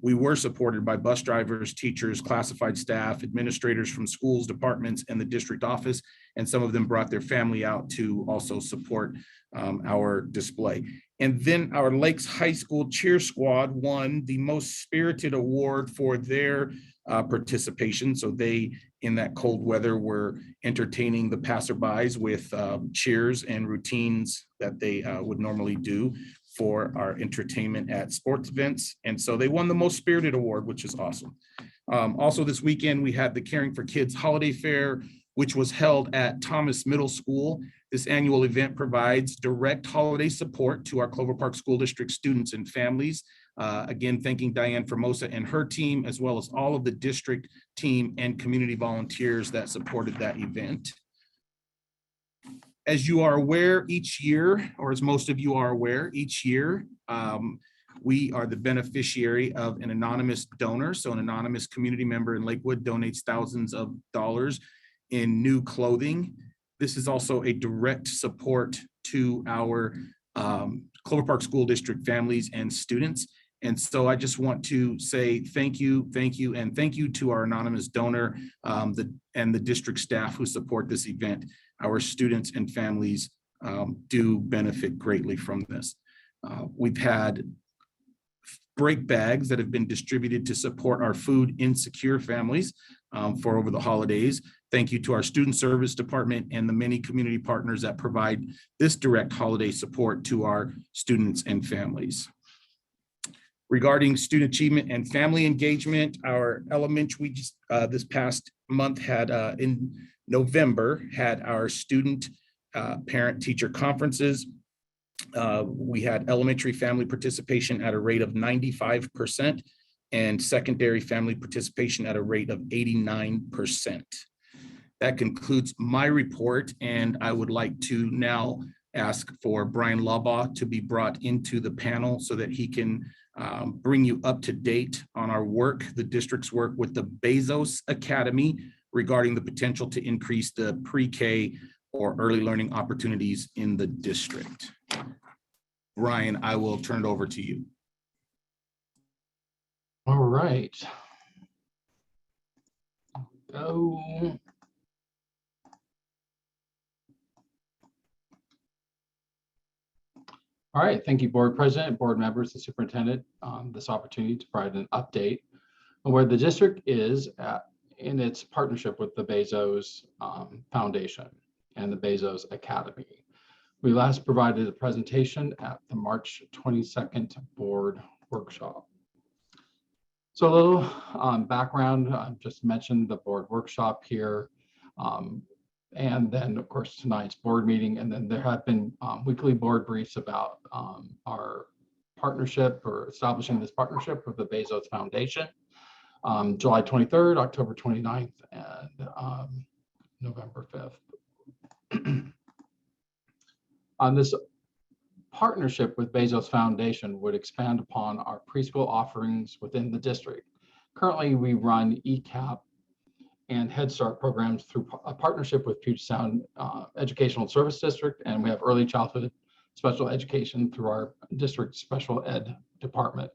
We were supported by bus drivers, teachers, classified staff, administrators from schools, departments, and the district office, and some of them brought their family out to also support our display. And then our Lakes High School cheer squad won the most spirited award for their participation. So they, in that cold weather, were entertaining the passerbys with cheers and routines that they would normally do for our entertainment at sports events. And so they won the most spirited award, which is awesome. Also this weekend, we had the Caring for Kids Holiday Fair, which was held at Thomas Middle School. This annual event provides direct holiday support to our Clover Park School District students and families. Again, thanking Diane Formosa and her team, as well as all of the district team and community volunteers that supported that event. As you are aware, each year, or as most of you are aware, each year, we are the beneficiary of an anonymous donor. So an anonymous community member in Lakewood donates thousands of dollars in new clothing. This is also a direct support to our Clover Park School District families and students. And so I just want to say thank you, and thank you to our anonymous donor and the district staff who support this event. Our students and families do benefit greatly from this. We've had break bags that have been distributed to support our food insecure families for over the holidays. Thank you to our student service department and the many community partners that provide this direct holiday support to our students and families. Regarding student achievement and family engagement, our elementary, this past month had, in November, had our student parent teacher conferences. We had elementary family participation at a rate of 95% and secondary family participation at a rate of 89%. That concludes my report, and I would like to now ask for Brian Labaugh to be brought into the panel so that he can bring you up to date on our work, the district's work with the Bezos Academy regarding the potential to increase the pre-K or early learning opportunities in the district. Brian, I will turn it over to you. All right. Go. All right, thank you, Board President, Board members, and Superintendent, on this opportunity to provide an update on where the district is at in its partnership with the Bezos Foundation and the Bezos Academy. We last provided a presentation at the March 22nd board workshop. So a little background, just mentioned the board workshop here. And then, of course, tonight's board meeting. And then there have been weekly board briefs about our partnership or establishing this partnership with the Bezos Foundation. July 23rd, October 29th, and November 5th. On this partnership with Bezos Foundation would expand upon our preschool offerings within the district. Currently, we run ECAP and Head Start programs through a partnership with Puget Sound Educational Service District, and we have early childhood special education through our district special ed department.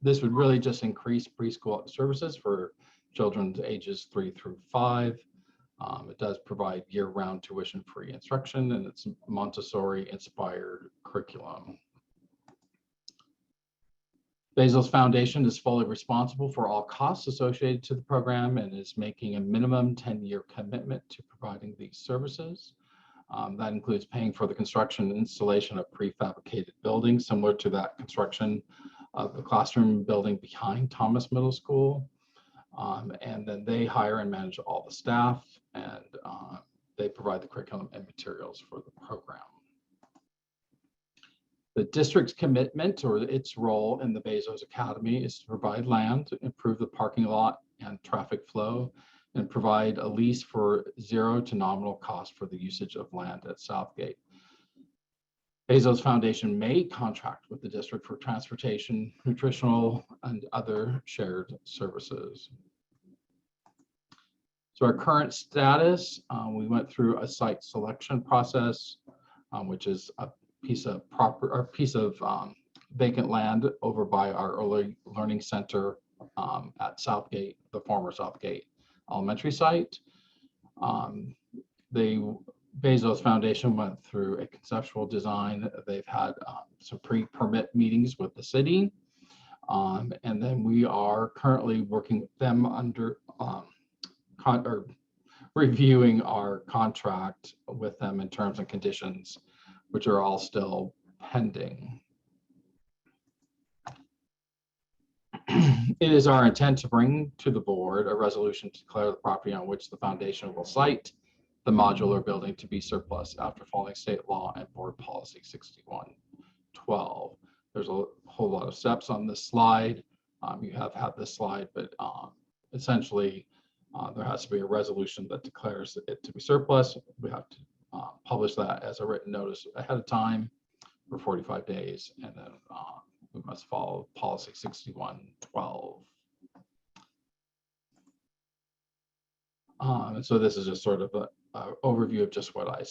This would really just increase preschool services for children ages 3 through 5. It does provide year-round tuition-free instruction, and it's Montessori-inspired curriculum. Bezos Foundation is fully responsible for all costs associated to the program and is making a minimum 10-year commitment to providing these services. That includes paying for the construction and installation of prefabricated buildings, similar to that construction of the classroom building behind Thomas Middle School. And then they hire and manage all the staff, and they provide the curriculum and materials for the program. The district's commitment or its role in the Bezos Academy is to provide land, improve the parking lot and traffic flow, and provide a lease for zero to nominal cost for the usage of land at Southgate. Bezos Foundation may contract with the district for transportation, nutritional, and other shared services. So our current status, we went through a site selection process, which is a piece of vacant land over by our early learning center at Southgate, the former Southgate elementary site. The Bezos Foundation went through a conceptual design. They've had some pre-permit meetings with the city. And then we are currently working with them under reviewing our contract with them in terms and conditions, which are all still pending. It is our intent to bring to the board a resolution to declare the property on which the foundation will site the modular building to be surplus after following state law and board policy 6112. There's a whole lot of steps on this slide. You have had this slide, but essentially there has to be a resolution that declares it to be surplus. We have to publish that as a written notice ahead of time for 45 days, and then we must follow policy 6112. And so this is just sort of an overview of just what I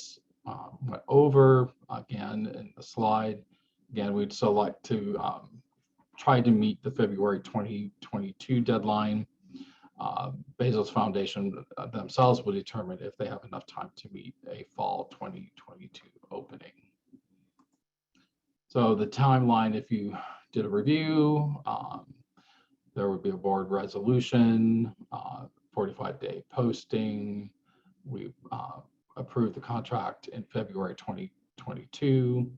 went over again in the slide. Again, we'd still like to try to meet the February 2022 deadline. Bezos Foundation themselves will determine if they have enough time to meet a fall 2022 opening. So the timeline, if you did a review, there would be a board resolution, 45-day posting. We approved the contract in February 2022.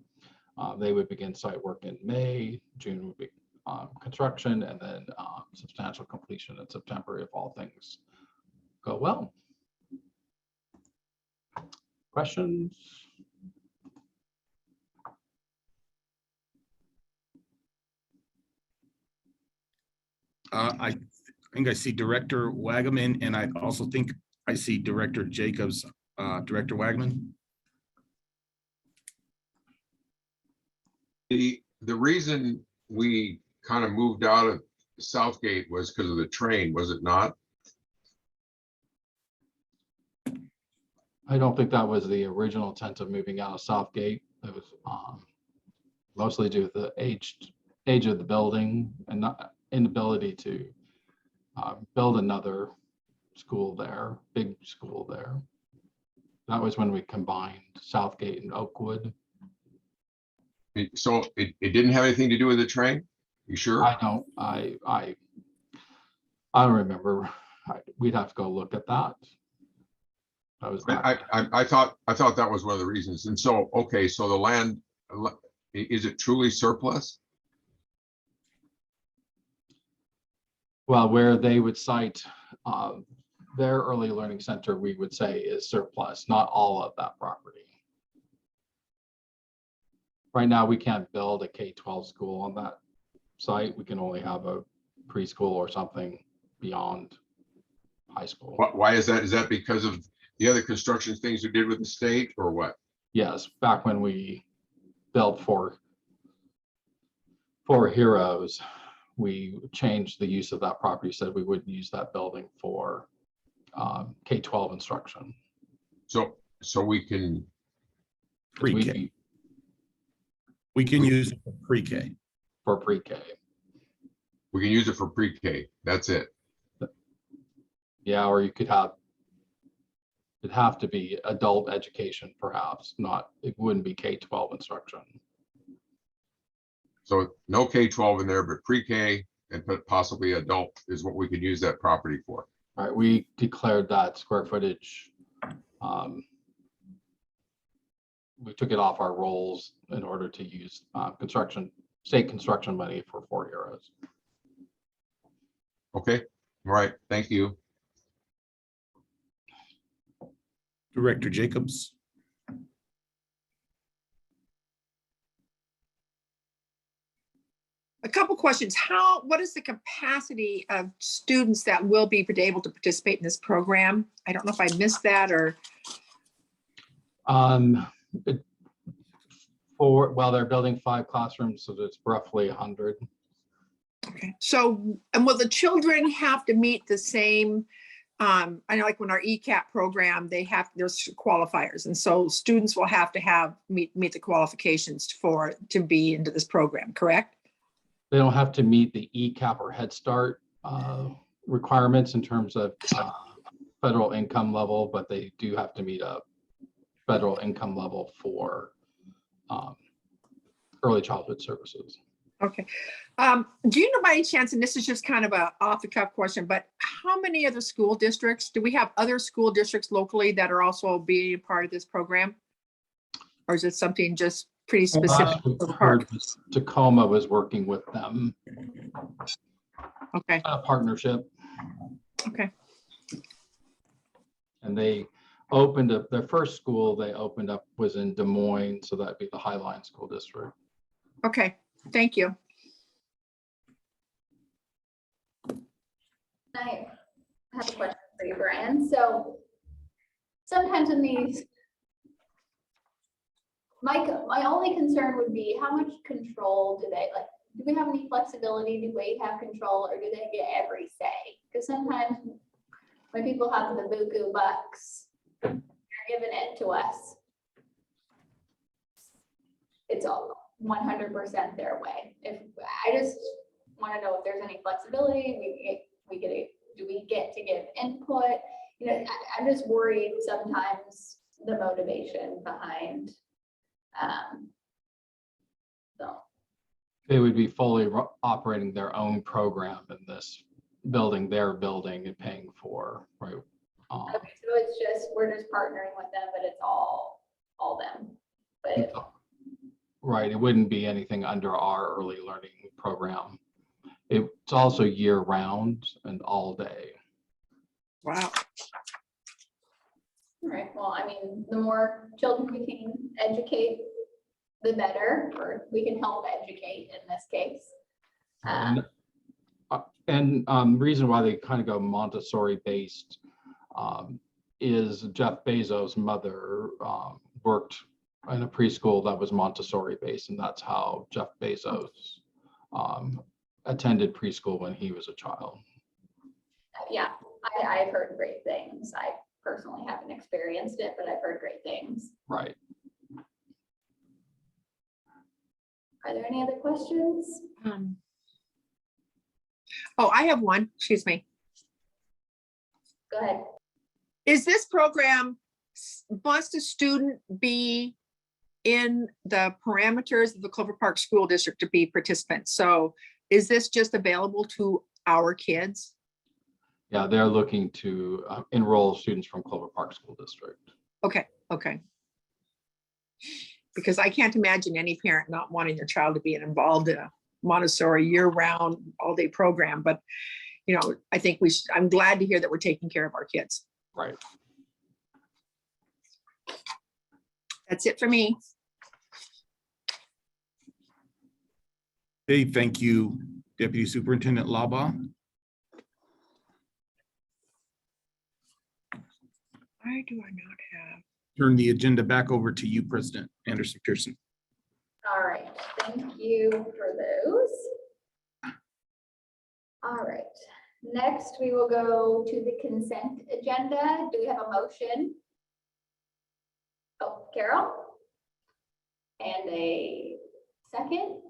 They would begin site work in May. June would be construction, and then substantial completion in September if all things go well. Questions? I think I see Director Wagaman, and I also think I see Director Jacobs. Director Wagaman. The reason we kind of moved out of Southgate was because of the train, was it not? I don't think that was the original intent of moving out of Southgate. It was mostly due to the age of the building and not inability to build another school there, big school there. That was when we combined Southgate and Oakwood. So it didn't have anything to do with the train? You sure? I don't remember. We'd have to go look at that. I thought that was one of the reasons. And so, okay, so the land, is it truly surplus? Well, where they would cite their early learning center, we would say is surplus, not all of that property. Right now, we can't build a K-12 school on that site. We can only have a preschool or something beyond high school. Why is that? Is that because of the other construction things we did with the state or what? Yes, back when we built for Heroes, we changed the use of that property, said we wouldn't use that building for K-12 instruction. So we can, Pre-K. We can use it for pre-K. For pre-K. we can use it for pre-K. That's it. Yeah, or you could have, it'd have to be adult education, perhaps, not, it wouldn't be K-12 instruction. So no K-12 in there, but pre-K and possibly adult is what we could use that property for. All right, we declared that square footage. We took it off our rolls in order to use state construction money for 4 Heroes. Okay, all right, thank you. Director Jacobs. A couple questions. What is the capacity of students that will be able to participate in this program? I don't know if I missed that or. Well, they're building 5 classrooms, so it's roughly 100. Okay, so, and will the children have to meet the same, I know like when our ECAP program, there's qualifiers. And so students will have to meet the qualifications to be into this program, correct? They don't have to meet the ECAP or Head Start requirements in terms of federal income level, but they do have to meet a federal income level for early childhood services. Okay. Do you know by any chance, and this is just kind of a off the cuff question, but how many other school districts, do we have other school districts locally that are also being a part of this program? Or is it something just pretty specific? Tacoma was working with them. Okay. A partnership. Okay. And they opened up their first school they opened up was in Des Moines, so that'd be the Highline School District. Okay, thank you. I have a question for you, Brian. So sometimes in these, my only concern would be how much control do they, like, do we have any flexibility? Do we have control, or do they get every say? Because sometimes when people have the buku bucks, they're giving it to us. It's all 100% their way. I just want to know if there's any flexibility, do we get to give input? You know, I'm just worried sometimes the motivation behind. So They would be fully operating their own program in this building they're building and paying for, right? okay, so it's just, we're just partnering with them, but it's all them. But Right, it wouldn't be anything under our early learning program. It's also year round and all day. Wow. all right, well, I mean, the more children we can educate, the better, or we can help educate in this case. And reason why they kind of go Montessori based is Jeff Bezos' mother worked in a preschool that was Montessori based, and that's how Jeff Bezos attended preschool when he was a child. Yeah, I've heard great things. I personally haven't experienced it, but I've heard great things. Right. Are there any other questions? Oh, I have one, excuse me. Go ahead. Is this program, must a student be in the parameters of the Clover Park School District to be participants? So is this just available to our kids? Yeah, they're looking to enroll students from Clover Park School District. Okay, okay. Because I can't imagine any parent not wanting their child to be involved in a Montessori year-round, all-day program. But, you know, I think I'm glad to hear that we're taking care of our kids. Right. That's it for me. Hey, thank you, Deputy Superintendent Laba. Why do I not have? Turn the agenda back over to you, President Anderson Pearson. All right, thank you for those. All right, next we will go to the consent agenda. Do we have a motion? Oh, Carol? And a second?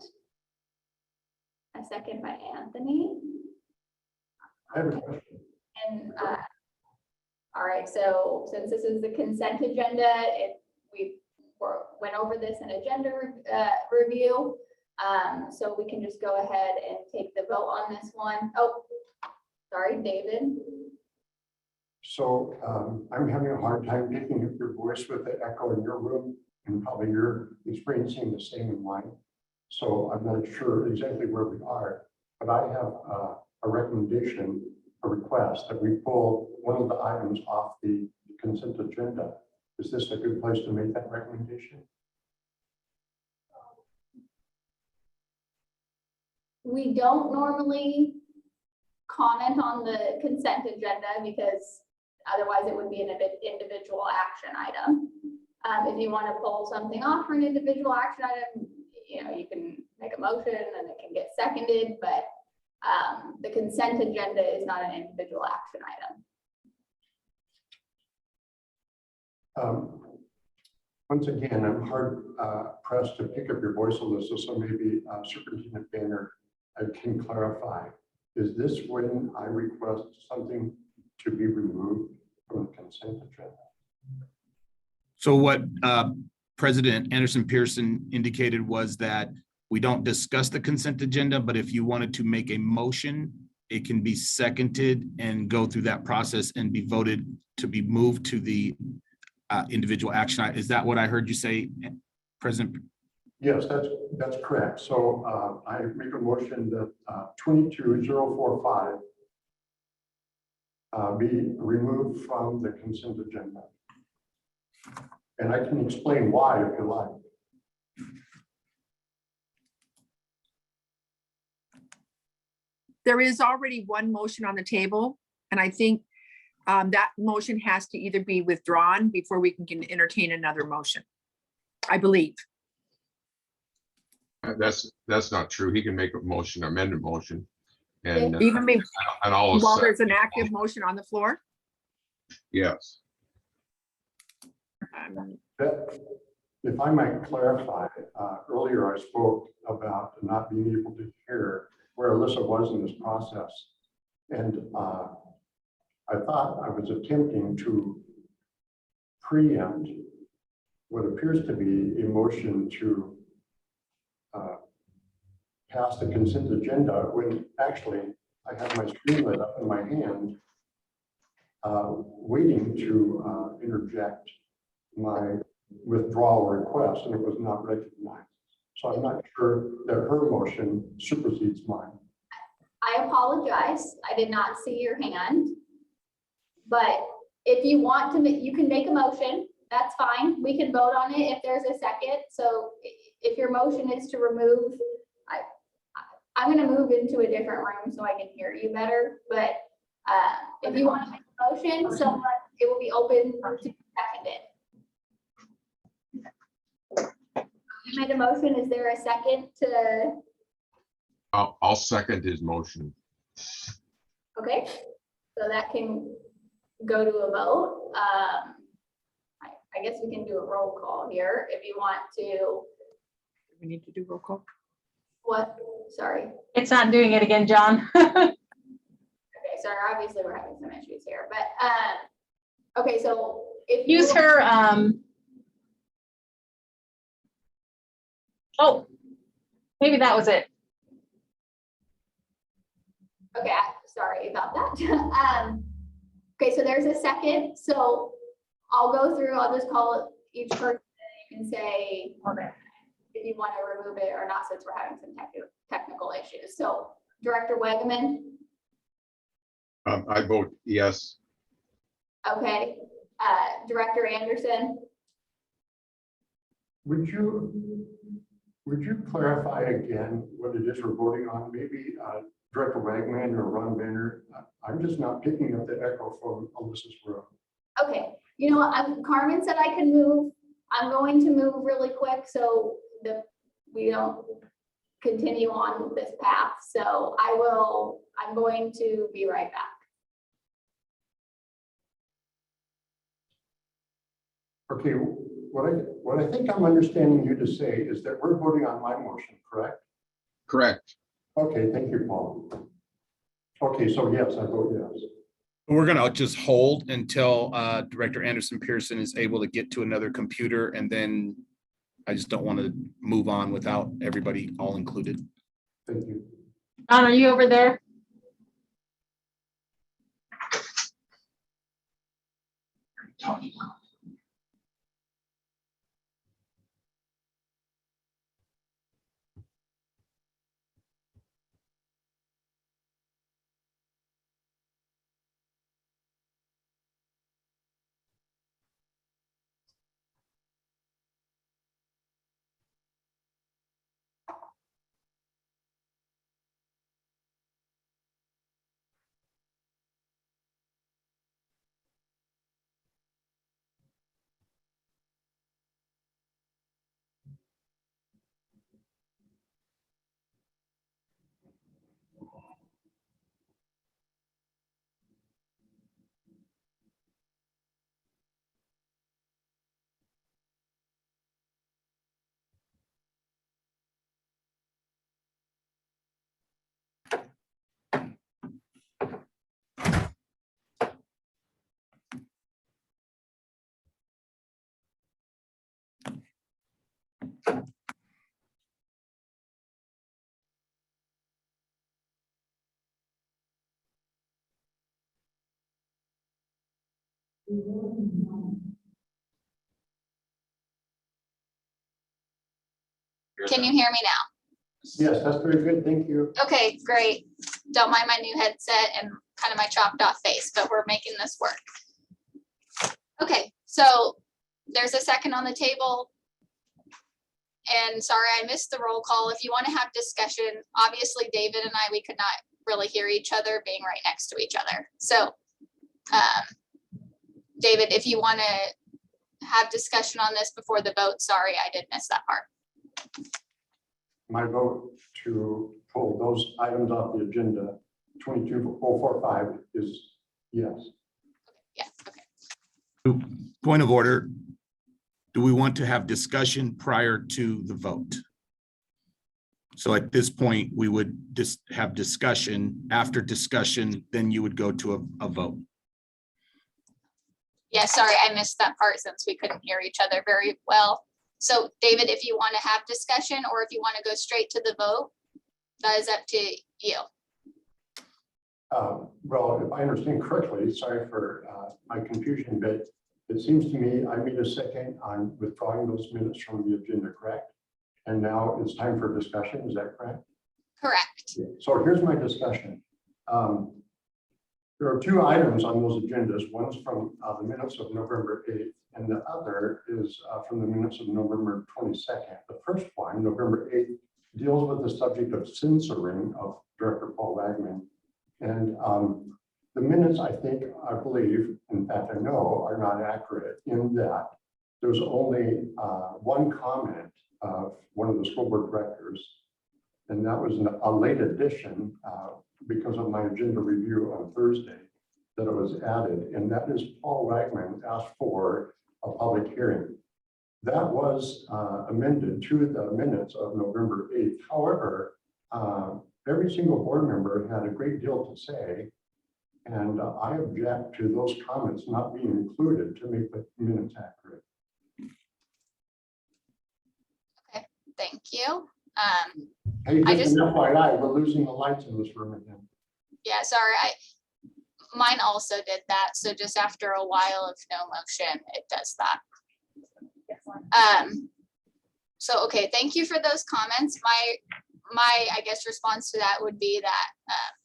A second by Anthony? I have a question. And, all right, so since this is the consent agenda, we went over this in agenda review. So we can just go ahead and take the vote on this one. Oh, sorry, David. So I'm having a hard time picking up your voice with the echo in your room, and probably you're experiencing the same in mine. So I'm not sure exactly where we are, but I have a recommendation, a request that we pull one of the items off the consent agenda. Is this a good place to make that recommendation? We don't normally comment on the consent agenda because otherwise it would be an individual action item. If you want to pull something off for an individual action item, you can make a motion and it can get seconded, but the consent agenda is not an individual action item. Once again, I'm hard pressed to pick up your voice, Alyssa, so maybe Superintendent Banner can clarify. Is this when I request something to be removed from the consent agenda? So what President Anderson Pearson indicated was that we don't discuss the consent agenda, but if you wanted to make a motion, it can be seconded and go through that process and be voted to be moved to the individual action. Is that what I heard you say, President? Yes, that's correct. So I make a motion that 22045 be removed from the consent agenda. And I can explain why if you like. There is already one motion on the table, and I think that motion has to either be withdrawn before we can entertain another motion, I believe. That's not true. He can make a motion, amended motion. And Even all while there's an active motion on the floor. Yes. If I might clarify, earlier I spoke about not being able to hear where Alyssa was in this process. And I thought I was attempting to preempt what appears to be a motion to pass the consent agenda when actually I have my screen lit up in my hand, waiting to interject my withdrawal request, and it was not recognized. So I'm not sure that her motion supersedes mine. I apologize. I did not see your hand. But if you want to, you can make a motion. That's fine. We can vote on it if there's a second. So if your motion is to remove, I'm going to move into a different room so I can hear you better. But if you want to make a motion, it will be open to be seconded. You made a motion. Is there a second to? I'll second his motion. Okay, so that can go to a vote. I guess we can do a roll call here if you want to. We need to do roll call. What? Sorry. It's not doing it again, John. Okay, sorry. Obviously, we're having some issues here, but okay. So if you Use her. Oh, maybe that was it. Okay, sorry about that. Okay, so there's a second. So I'll go through. I'll just call each person. And you can say if you want to remove it or not, since we're having some technical issues. So Director Wegman. I vote yes. Okay. Director Anderson. Would you Would you clarify again what it is we're voting on? Maybe Director Wagman or Ron Banner? I'm just not picking up the echo from Alyssa's room. Okay, you know what, Carmen said I can move. I'm going to move really quick so that we don't continue on this path. So I'm going to be right back. Okay, what I think I'm understanding you to say is that we're voting on my motion, correct? Correct. Okay, thank you, Paul. Okay, so yes, I vote yes. We're gonna just hold until Director Anderson Pearson is able to get to another computer, and then I just don't want to move on without everybody all included. Thank you. Don, are you over there? Can you hear me now? Yes, that's very good. Thank you. Okay, great. Don't mind my new headset and kind of my chopped off face, but we're making this work. Okay, so there's a second on the table. And sorry, I missed the roll call. If you want to have discussion, obviously David and I, we could not really hear each other being right next to each other. So David, if you want to have discussion on this before the vote, sorry, I did miss that part. My vote to pull those items off the agenda, 22045, is yes. Yeah, okay. Point of order. Do we want to have discussion prior to the vote? So at this point, we would just have discussion. After discussion, then you would go to a vote. Yeah, sorry, I missed that part since we couldn't hear each other very well. So David, if you want to have discussion or if you want to go straight to the vote, that is up to you. Well, if I understand correctly, sorry for my confusion, but it seems to me I made a second on withdrawing those minutes from the agenda, correct? And now it's time for discussion, is that correct? Correct. So here's my discussion. There are two items on those agendas. One's from the minutes of November 8th, and the other is from the minutes of November 22nd. The first one, November 8th, deals with the subject of censoring of Director Paul Wagman. And the minutes, I believe, in fact, I know, are not accurate in that there's only one comment of one of the school board directors, and that was a late addition because of my agenda review on Thursday that it was added, and that is Paul Wagman asked for a public hearing. That was amended to the minutes of November 8th. However, every single board member had a great deal to say, and I object to those comments not being included to make the minutes accurate. Okay, thank you. Hey, I just an FYI, we're losing the lights in this room again. Yeah, sorry, mine also did that. So just after a while of no motion, it does that. So, okay, thank you for those comments. My, I guess, response to that would be that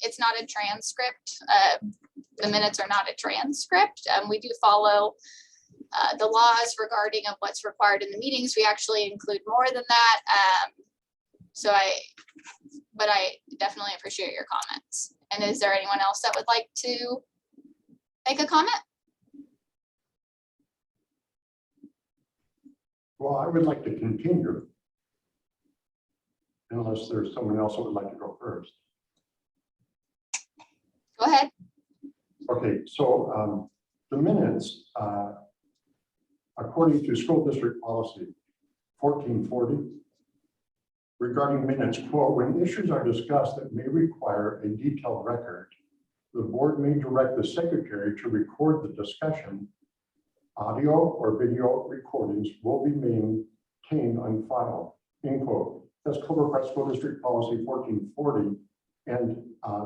it's not a transcript. The minutes are not a transcript. We do follow the laws regarding of what's required in the meetings. We actually include more than that. But I definitely appreciate your comments. And is there anyone else that would like to make a comment? Well, I would like to continue. Unless there's someone else who would like to go first. Go ahead. Okay, so the minutes, according to school district policy 1440, regarding minutes, quote, when issues are discussed that may require a detailed record, the board may direct the secretary to record the discussion. Audio or video recordings will be maintained on file, end quote. That's Clover Park School District Policy 1440. And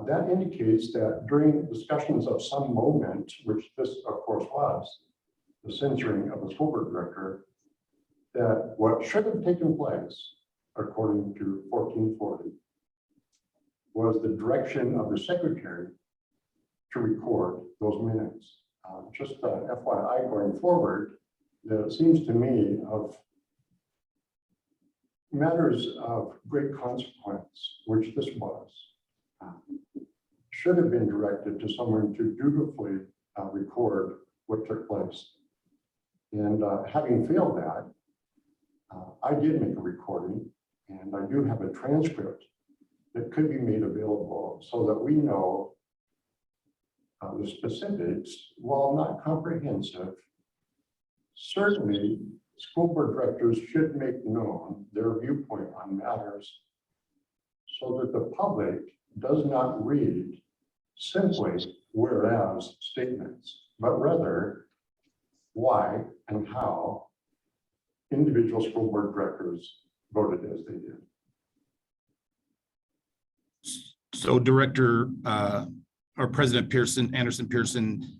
that indicates that during discussions of some moment, which this of course was, the censoring of the school board director, that what should have taken place, according to 1440, was the direction of the secretary to record those minutes. Just FYI going forward, that it seems to me of matters of great consequence, which this was, should have been directed to someone to dutifully record what took place. And having failed that, I did make a recording, and I do have a transcript that could be made available so that we know the specifics, while not comprehensive. Certainly, school board directors should make known their viewpoint on matters so that the public does not read simply whereas statements, but rather why and how individual school board directors voted as they did. So Director or President Pearson, Anderson Pearson,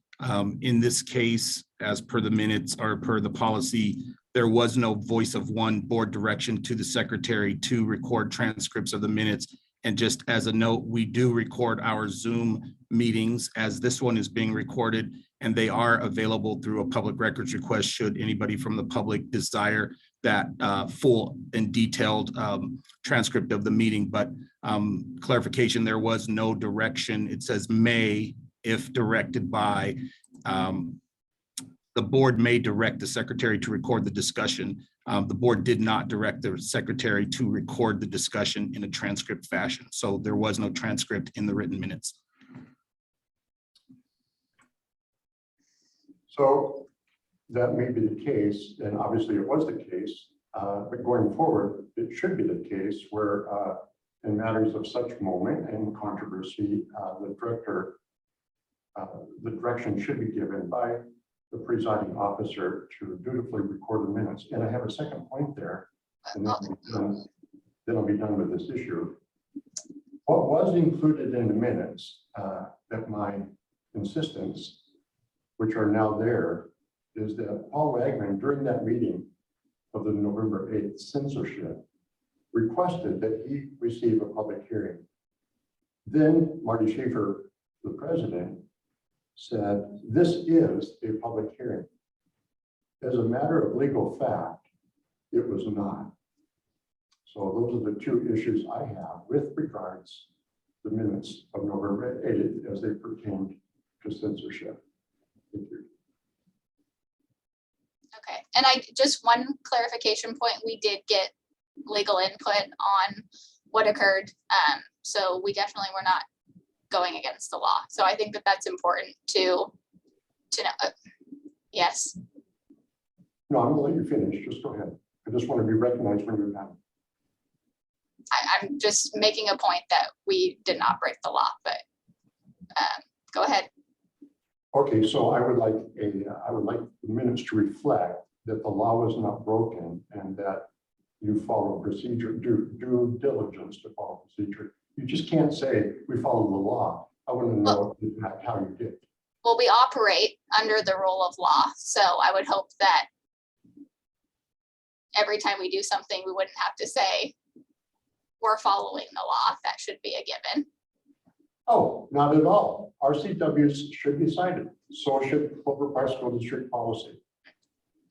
in this case, as per the minutes or per the policy, there was no voice of one board direction to the secretary to record transcripts of the minutes. And just as a note, we do record our Zoom meetings as this one is being recorded, and they are available through a public records request should anybody from the public desire that full and detailed transcript of the meeting. But clarification, there was no direction. It says may, if directed by, the board may direct the secretary to record the discussion. The board did not direct the secretary to record the discussion in a transcript fashion. So there was no transcript in the written minutes. So that may be the case, and obviously it was the case, but going forward, it should be the case where in matters of such moment and controversy, the direction should be given by the presiding officer to dutifully record the minutes. And I have a second point there, and then I'll be done with this issue. What was included in the minutes at my insistence, which are now there, is that Paul Wagman, during that meeting of the November 8th censorship, requested that he receive a public hearing. Then Marty Schaefer, the president, said, this is a public hearing. As a matter of legal fact, it was not. So those are the two issues I have with regards to the minutes of November 8th as they pertain to censorship. Thank you. Okay, and just one clarification point, we did get legal input on what occurred. So we definitely were not going against the law. So I think that that's important to know. Yes. No, I'm gonna let you finish. Just go ahead. I just want to be recognized when you're done. I'm just making a point that we did not break the law, but go ahead. Okay, so I would like the minutes to reflect that the law was not broken and that you follow procedure, due diligence to follow procedure. You just can't say we follow the law. I want to know how you did. Well, we operate under the rule of law. So I would hope that every time we do something, we wouldn't have to say we're following the law. That should be a given. Oh, not at all. RCWs should be cited. So should Clover Park School District policy.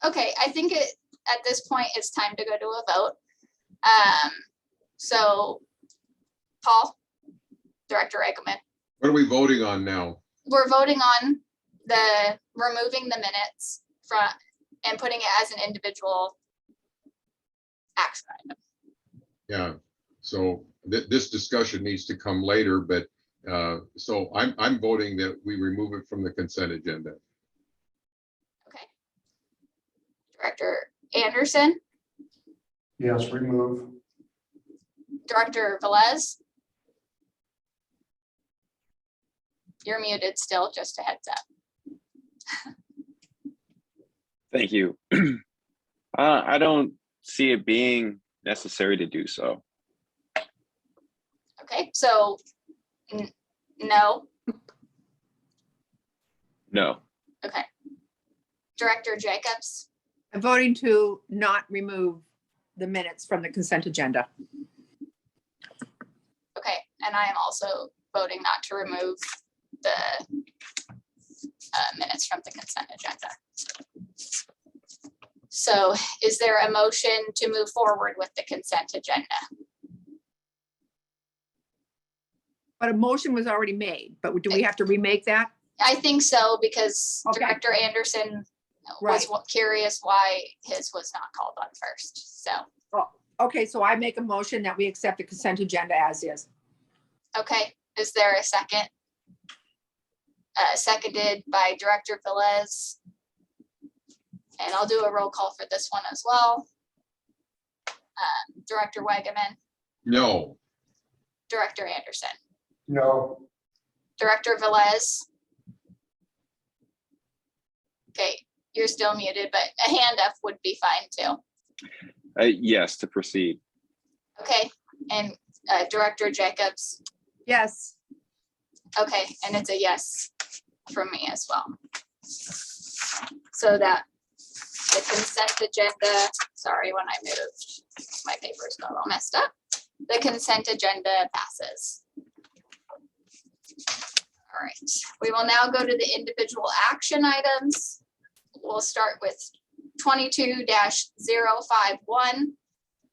Okay, I think at this point, it's time to go to a vote. So, Paul, Director Eggman, What are we voting on now? we're voting on the removing the minutes from and putting it as an individual action item. Yeah, so this discussion needs to come later, but so I'm voting that we remove it from the consent agenda. Okay. Director Anderson, Yes, remove. Director Velez. You're muted still, just a heads up. Thank you. I don't see it being necessary to do so. Okay, so no. No. Okay. Director Jacobs, I'm voting to not remove the minutes from the consent agenda. okay, and I am also voting not to remove the minutes from the consent agenda. So is there a motion to move forward with the consent agenda? But a motion was already made, but do we have to remake that? I think so, because Okay. Director Anderson Right. was curious why his was not called on first. So, Okay, so I make a motion that we accept the consent agenda as is. okay, is there a second? Seconded by Director Velez. And I'll do a roll call for this one as well. Director Wagaman, No, Director Anderson, No, Director Velez. Okay, you're still muted, but a hand up would be fine too. Yes, to proceed. Okay, and Director Jacobs, Yes. okay, and it's a yes from me as well. So that the consent agenda, sorry, when I moved, my papers got all messed up. The consent agenda passes. All right, we will now go to the individual action items. We'll start with 22-051,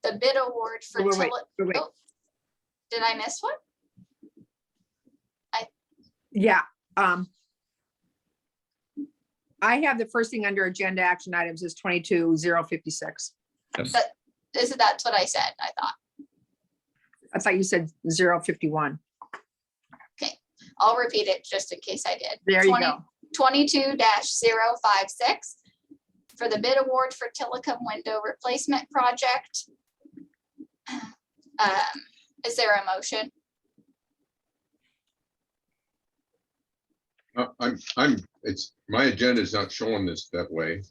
the bid award for. Wait. Oh, did I miss one? Yeah. I have the first thing under agenda action items is 22-056. Yes. That's what I said, I thought. I thought you said 051. I'll repeat it just in case I did. There you go. 22-056 for the bid award for Telecom window replacement project. Is there a motion? it's, my agenda is not showing this that way.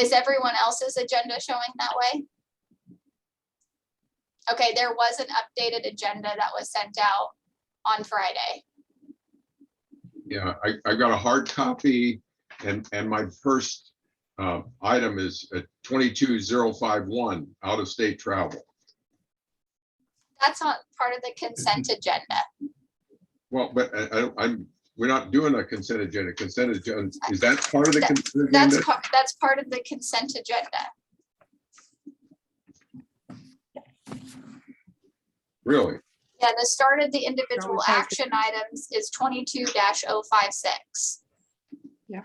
Is everyone else's agenda showing that way? Okay, there was an updated agenda that was sent out on Friday. Yeah, I got a hard copy and my first item is 22051, out of state travel. That's not part of the consent agenda. Well, but we're not doing a consent agenda. Consent agenda, is that part of the consent agenda? That's part of the consent agenda. Really? Yeah, the start of the individual it's not- action items is 22-056. Yeah.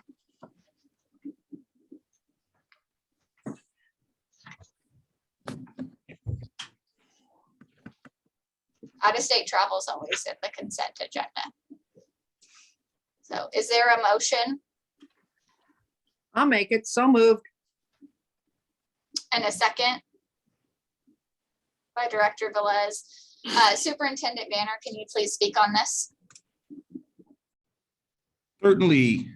Out-of-state travel is always in the consent agenda. So is there a motion I'll make it. So moved. and a second? By Director Velez. Superintendent Banner, can you please speak on this? Certainly,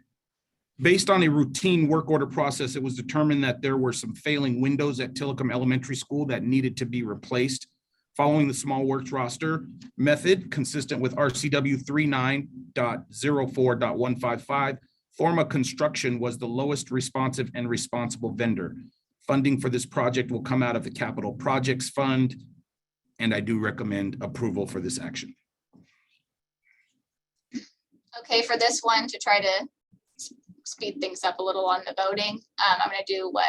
based on a routine work order process, it was determined that there were some failing windows at Telecom Elementary School that needed to be replaced. Following the small works roster method consistent with RCW 39.04.155, Forma Construction was the lowest responsive and responsible vendor. Funding for this project will come out of the Capital Projects Fund, and I do recommend approval for this action. Okay, for this one to try to speed things up a little on the voting. I'm going to do what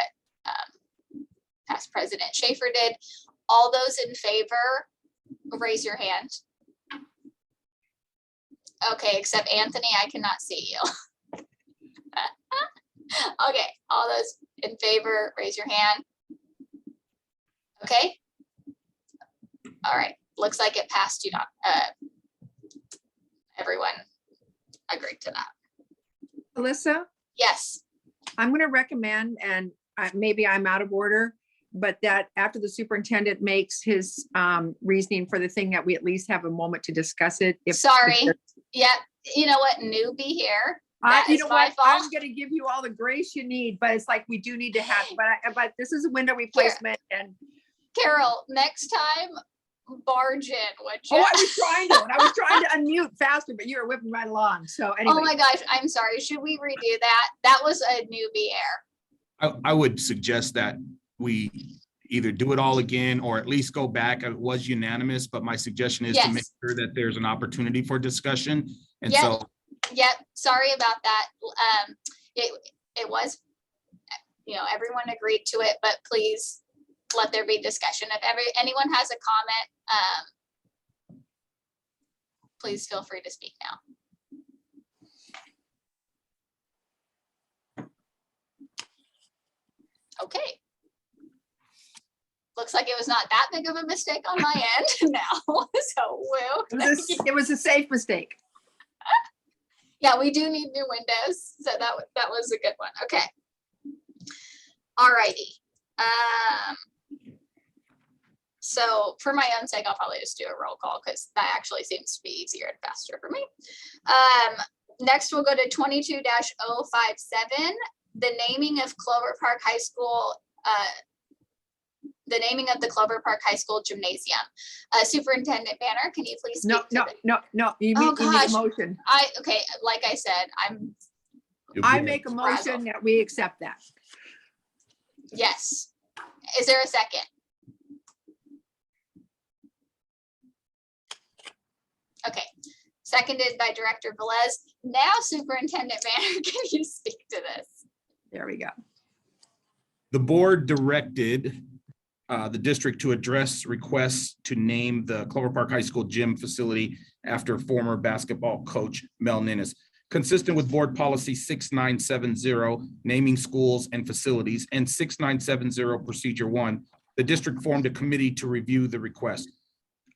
past President Schaefer did. All those in favor, raise your hand. Okay, except Anthony, I cannot see you. Okay, all those in favor, raise your hand. Okay. All right, looks like it passed. You not, everyone agreed to that. Alyssa, Yes. I'm going to recommend, and maybe I'm out of order, but that after the superintendent makes his reasoning for the thing, that we at least have a moment to discuss it. Sorry. Yep. You know what? Newbie here. You know what? I'm going to give you all the grace you need, but it's like we do need to have. But this is a window replacement. And Carol, next time, barge in, would you? oh, I was trying to unmute faster, but you were whipping right along. So anyway. Oh my gosh, I'm sorry. Should we redo that? That was a newbie error. I would suggest that we either do it all again or at least go back. It was unanimous, but my suggestion is to make sure that there's an opportunity for discussion. And so. Yep, sorry about that. It was, you know, everyone agreed to it, but please let there be discussion. If anyone has a comment, please feel free to speak now. Okay. Looks like it was not that big of a mistake on my end now. So, woo. It was a safe mistake. Yeah, we do need new windows. So that was a good one. Okay. All righty. So for my own sake, I'll probably just do a roll call because that actually seems to be easier and faster for me. Next, we'll go to 22-057, the naming of Clover Park High School, the naming of the Clover Park High School Gymnasium. Superintendent Banner, can you please speak? No. You need a motion. Okay, like I said, I make a motion that we accept that. Yes. Is there a second? Okay, seconded by Director Velez. Now, Superintendent Banner, can you speak to this? There we go. The board directed the district to address requests to name the Clover Park High School gym facility after former basketball coach Mel Ninnis. Consistent with board policy 6970, naming schools and facilities, and 6970 procedure 1, the district formed a committee to review the request.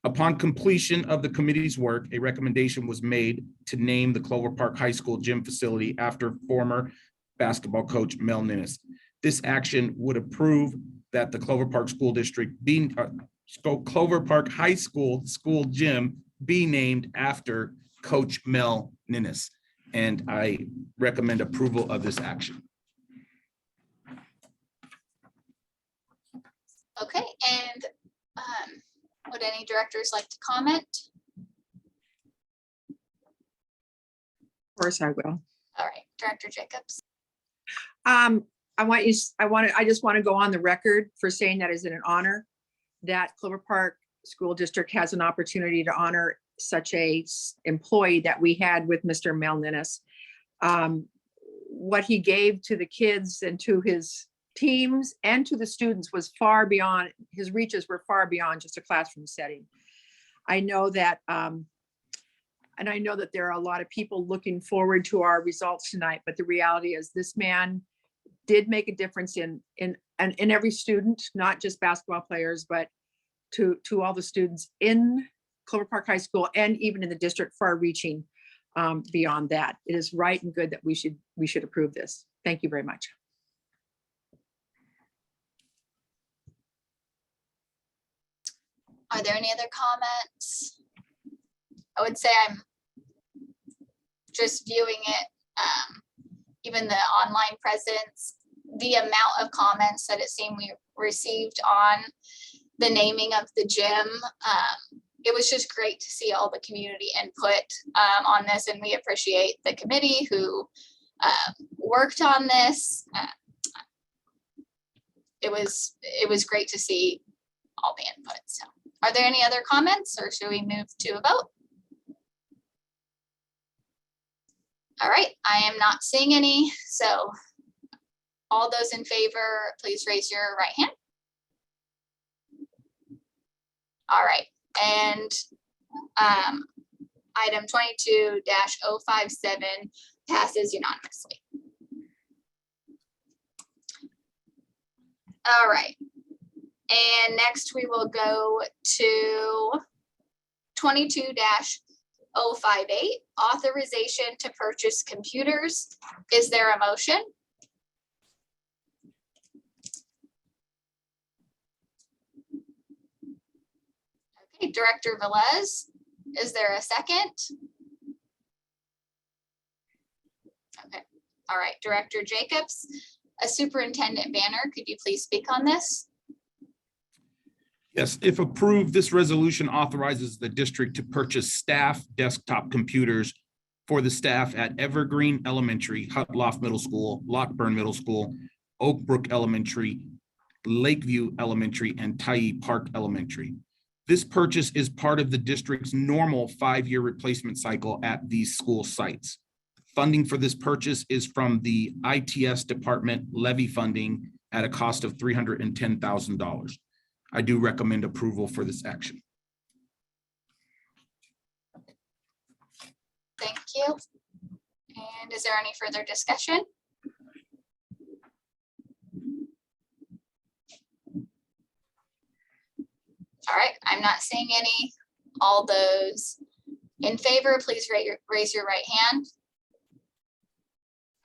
Upon completion of the committee's work, a recommendation was made to name the Clover Park High School gym facility after former basketball coach Mel Ninnis. This action would approve that the Clover Park School District Clover Park High School gym be named after Coach Mel Ninnis. And I recommend approval of this action. Okay, and would any directors like to comment? Of course I will. All right, Director Jacobs. I just want to go on the record for saying that is an honor that Clover Park School District has an opportunity to honor such a employee that we had with Mr. Mel Ninnis. What he gave to the kids and to his teams and to the students was far beyond, his reaches were far beyond just a classroom setting. I know that, and I know that there are a lot of people looking forward to our results tonight, but the reality is this man did make a difference in every student, not just basketball players, but to all the students in Clover Park High School and even in the district, far reaching beyond that. It is right and good that we should approve this. Thank you very much. Are there any other comments? I would say I'm just viewing it, even the online presence, the amount of comments that it seemed we received on the naming of the gym. It was just great to see all the community input on this, and we appreciate the committee who worked on this. It was great to see all the input. So, are there any other comments, or should we move to a vote? All right, I am not seeing any, so all those in favor, please raise your right hand. All right, and item 22-057 passes unanimously. All right, and next we will go to 22-058, authorization to purchase computers. Is there a motion? Okay, Director Velez, is there a second? Okay, all right, Director Jacobs, Superintendent Banner, could you please speak on this? Yes, if approved, this resolution authorizes the district to purchase staff desktop computers for the staff at Evergreen Elementary, Hutloff Middle School, Lockburn Middle School, Oak Brook Elementary, Lakeview Elementary, and Tyee Park Elementary. This purchase is part of the district's normal 5-year replacement cycle at these school sites. Funding for this purchase is from the ITS department levy funding at a cost of $310,000. I do recommend approval for this action. Thank you. And is there any further discussion? All right, I'm not seeing any. All those in favor, please raise your right hand.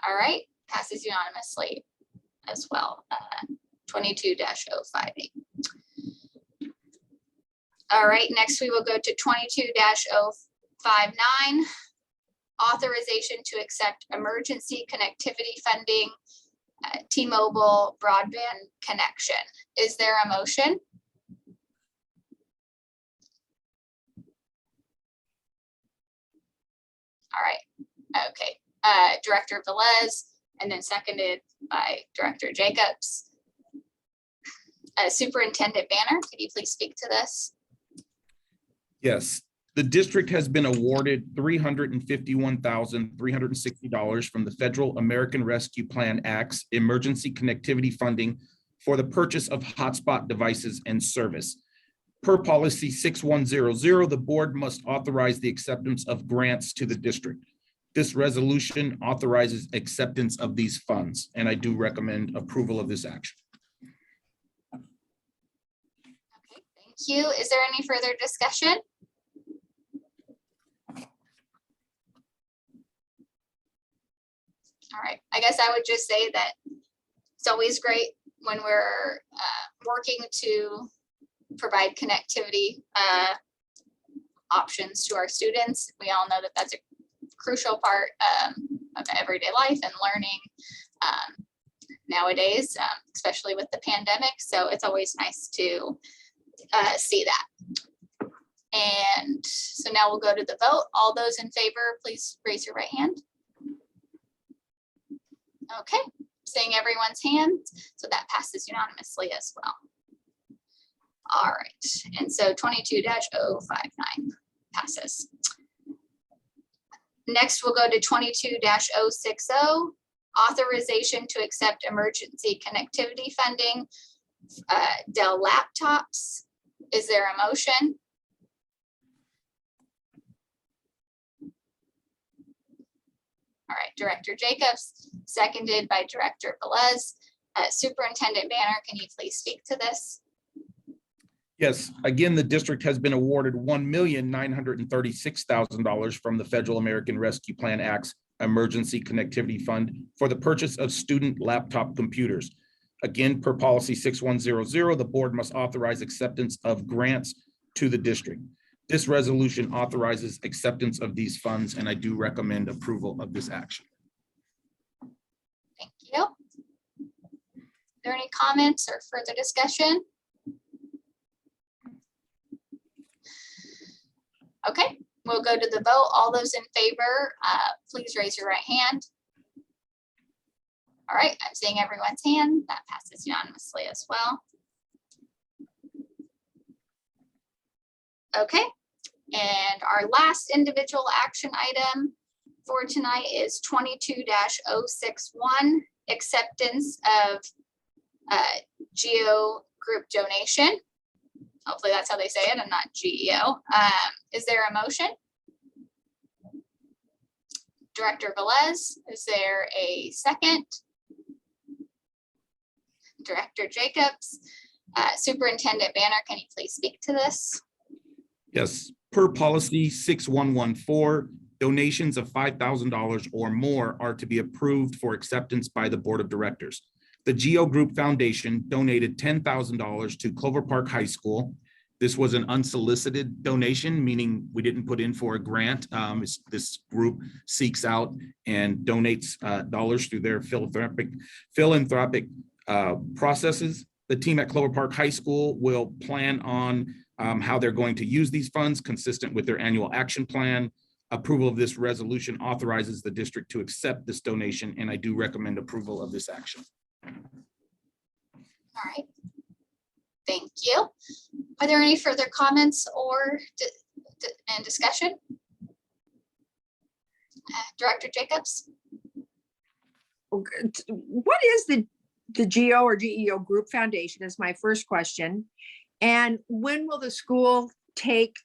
All right, passes unanimously as well. 22-058. All right, next we will go to 22-059, authorization to accept emergency connectivity funding, T-Mobile broadband connection. Is there a motion? All right, okay, Director Velez, and then seconded by Director Jacobs. Superintendent Banner, could you please speak to this? Yes, the district has been awarded $351,360 from the Federal American Rescue Plan Act's emergency connectivity funding for the purchase of hotspot devices and service. Per policy 6100, the board must authorize the acceptance of grants to the district. This resolution authorizes acceptance of these funds, and I do recommend approval of this action. Okay, thank you. Is there any further discussion? All right, I guess I would just say that it's always great when we're working to provide connectivity options to our students. We all know that that's a crucial part of everyday life and learning nowadays, especially with the pandemic. So it's always nice to see that. And so now we'll go to the vote. All those in favor, please raise your right hand. Okay, seeing everyone's hands, so that passes unanimously as well. All right, and so 22-059 passes. Next, we'll go to 22-060, authorization to accept emergency connectivity funding, Dell laptops. Is there a motion? All right, Director Jacobs, seconded by Director Velez. Superintendent Banner, can you please speak to this? Yes, again, the district has been awarded $1,936,000 from the Federal American Rescue Plan Act's Emergency Connectivity Fund for the purchase of student laptop computers. Again, per policy 6100, the board must authorize acceptance of grants to the district. This resolution authorizes acceptance of these funds, and I do recommend approval of this action. Thank you. Are there any comments or further discussion? Okay, we'll go to the vote. All those in favor, please raise your right hand. All right, I'm seeing everyone's hand. That passes unanimously as well. Okay, and our last individual action item for tonight is 22-061, acceptance of GEO group donation. Hopefully that's how they say it and not GEO. Is there a motion? Director Velez, is there a second? Director Jacobs, Superintendent Banner, can you please speak to this? Yes, per policy 6114, donations of $5,000 or more are to be approved for acceptance by the Board of Directors. The GEO Group Foundation donated $10,000 to Clover Park High School. This was an unsolicited donation, meaning we didn't put in for a grant. This group seeks out and donates dollars through their philanthropic processes. The team at Clover Park High School will plan on how they're going to use these funds consistent with their annual action plan. Approval of this resolution authorizes the district to accept this donation, and I do recommend approval of this action. All right. Thank you. Are there any further comments or and discussion? Director Jacobs? What is the GEO or GEO Group Foundation is my first question. And when will the school take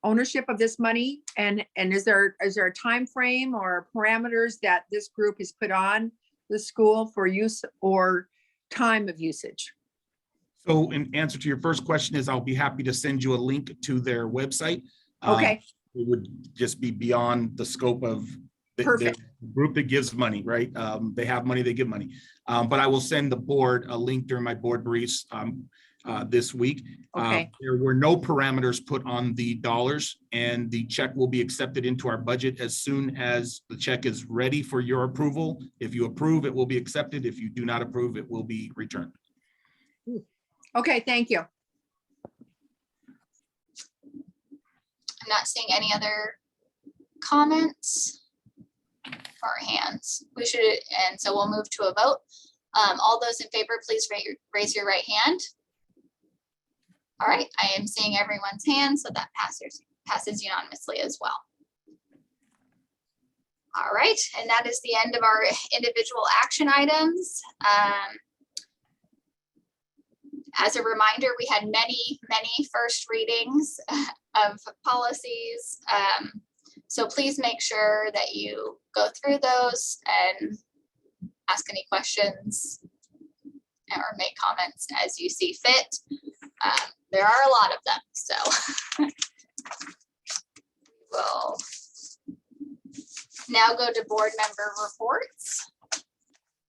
ownership of this money? And is there a time frame or parameters that this group has put on the school for use or time of usage? So in answer to your first question is I'll be happy to send you a link to their website. Okay. It would just be beyond the scope of the group that gives money, right? They have money, they give money. But I will send the board a link during my board briefs this week. Okay. There were no parameters put on the dollars, and the check will be accepted into our budget as soon as the check is ready for your approval. If you approve, it will be accepted. If you do not approve, it will be returned. Okay, thank you. I'm not seeing any other comments or hands. We should, and so we'll move to a vote. All those in favor, please raise your right hand. All right, I am seeing everyone's hands, so that passes unanimously as well. All right, and that is the end of our individual action items. As a reminder, we had many first readings of policies. So please make sure that you go through those and ask any questions or make comments as you see fit. There are a lot of them, so we'll now go to board member reports.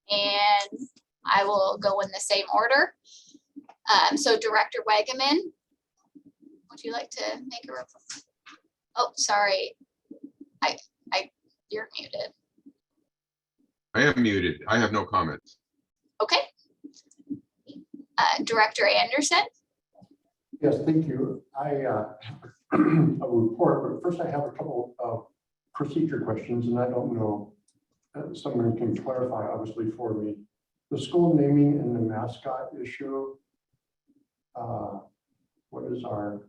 And I will go in the same order. So Director Wagaman, would you like to make a report? Oh, sorry. You're muted. I am muted. I have no comments. Okay. Director Anderson. Yes, thank you. I have a report, but first I have a couple of procedure questions, and I don't know, someone can clarify obviously for me. The school naming and the mascot issue, what is our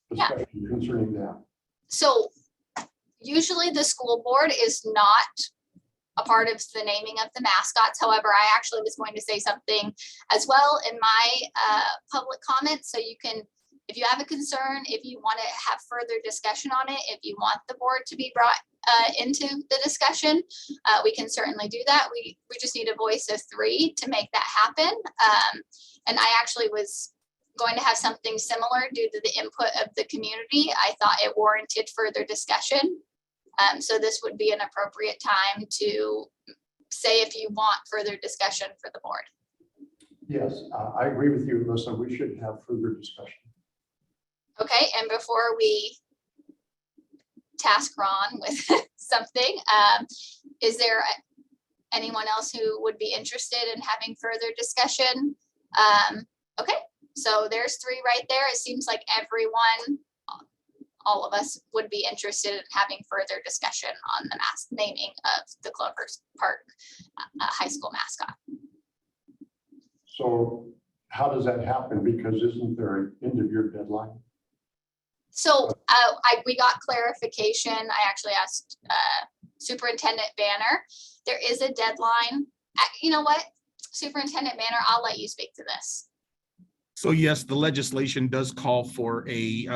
discussion concerning that? So usually the school board is not a part of the naming of the mascots. However, I actually was going to say something as well in my public comments. So you can, if you have a concern, if you want to have further discussion on it, if you want the board to be brought into the discussion, we can certainly do that. We just need a voice of 3 to make that happen. And I actually was going to have something similar due to the input of the community. I thought it warranted further discussion. So this would be an appropriate time to say if you want further discussion for the board. Yes, I agree with you, Alyssa. We should have further discussion. Okay, and before we task Ron with something, is there anyone else who would be interested in having further discussion? Okay, so there's 3 right there. It seems like everyone, all of us would be interested in having further discussion on the naming of the Clover Park High School mascot. So how does that happen? Because isn't there an end of year deadline? So we got clarification. I actually asked Superintendent Banner. There is a deadline. You know what? Superintendent Banner, I'll let you speak to this. So yes, the legislation does call for a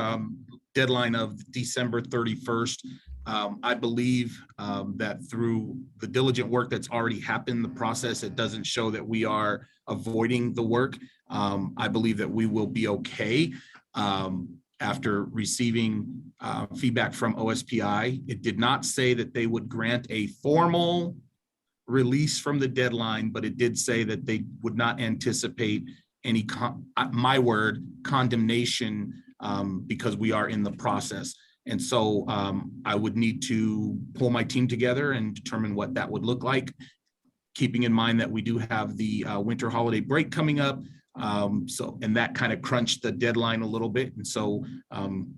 deadline of December 31st. I believe that through the diligent work that's already happened in the process, it doesn't show that we are avoiding the work. I believe that we will be okay. After receiving feedback from OSPI, it did not say that they would grant a formal release from the deadline, but it did say that they would not anticipate any, my word, condemnation because we are in the process. And so I would need to pull my team together and determine what that would look like, keeping in mind that we do have the winter holiday break coming up. And that kind of crunched the deadline a little bit. And so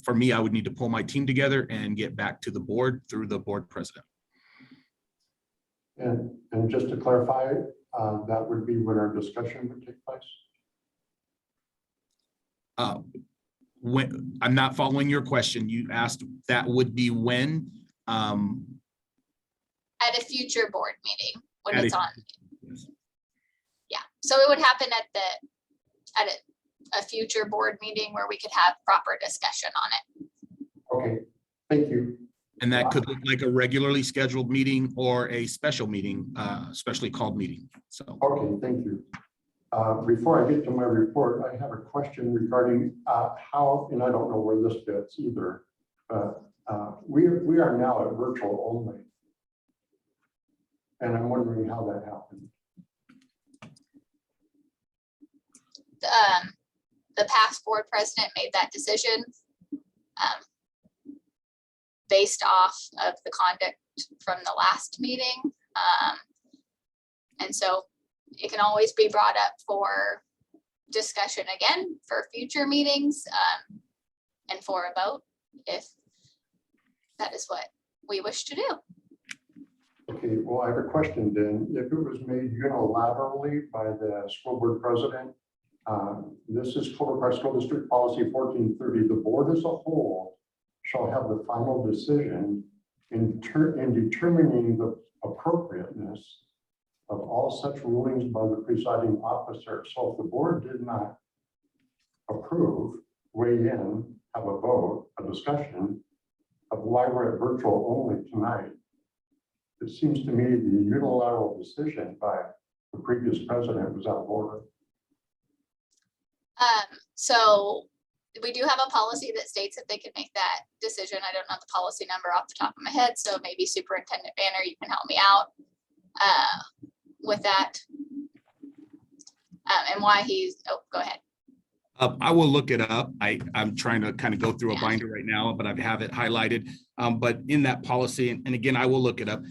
for me, I would need to pull my team together and get back to the board through the board president. And just to clarify, that would be when our discussion would take place? When I'm not following your question, you asked that would be when? At a future board meeting when it's on. Yes. Yeah, so it would happen at a future board meeting where we could have proper discussion on it. Okay, thank you. And that could look like a regularly scheduled meeting or a special meeting, specially called meeting. So. Okay, thank you. Before I get to my report, I have a question regarding how, and I don't know where this fits either, but we are now at virtual only. And I'm wondering how that happened. The past board president made that decision based off of the conduct from the last meeting. And so it can always be brought up for discussion again for future meetings and for a vote if that is what we wish to do. Okay, well, I have a question then. If it was made unilaterally by the school board president, this is Clover Park School District Policy 1430, the board as a whole shall have the final decision in determining the appropriateness of all such rulings by the presiding officer. So if the board did not approve, weigh in, have a vote, a discussion of why we're at virtual only tonight, it seems to me the unilateral decision by the previous president was out of order. So we do have a policy that states that they can make that decision. I don't know the policy number off the top of my head, so maybe Superintendent Banner, you can help me out with that. And why he's, oh, go ahead. I will look it up. I'm trying to kind of go through a binder right now, but I have it highlighted. But in that policy, and again, I will look it up.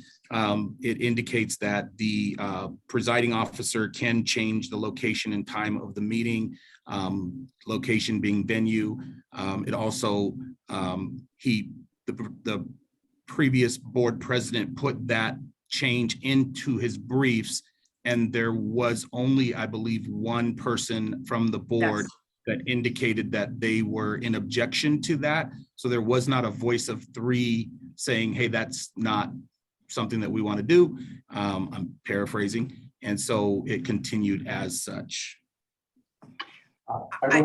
It indicates that the presiding officer can change the location and time of the meeting, location being venue. It also, the previous board president put that change into his briefs, and there was only, I believe, one person from the board that indicated that they were in objection to that. So there was not a voice of three saying, hey, that's not something that we want to do. I'm paraphrasing. And so it continued as such. I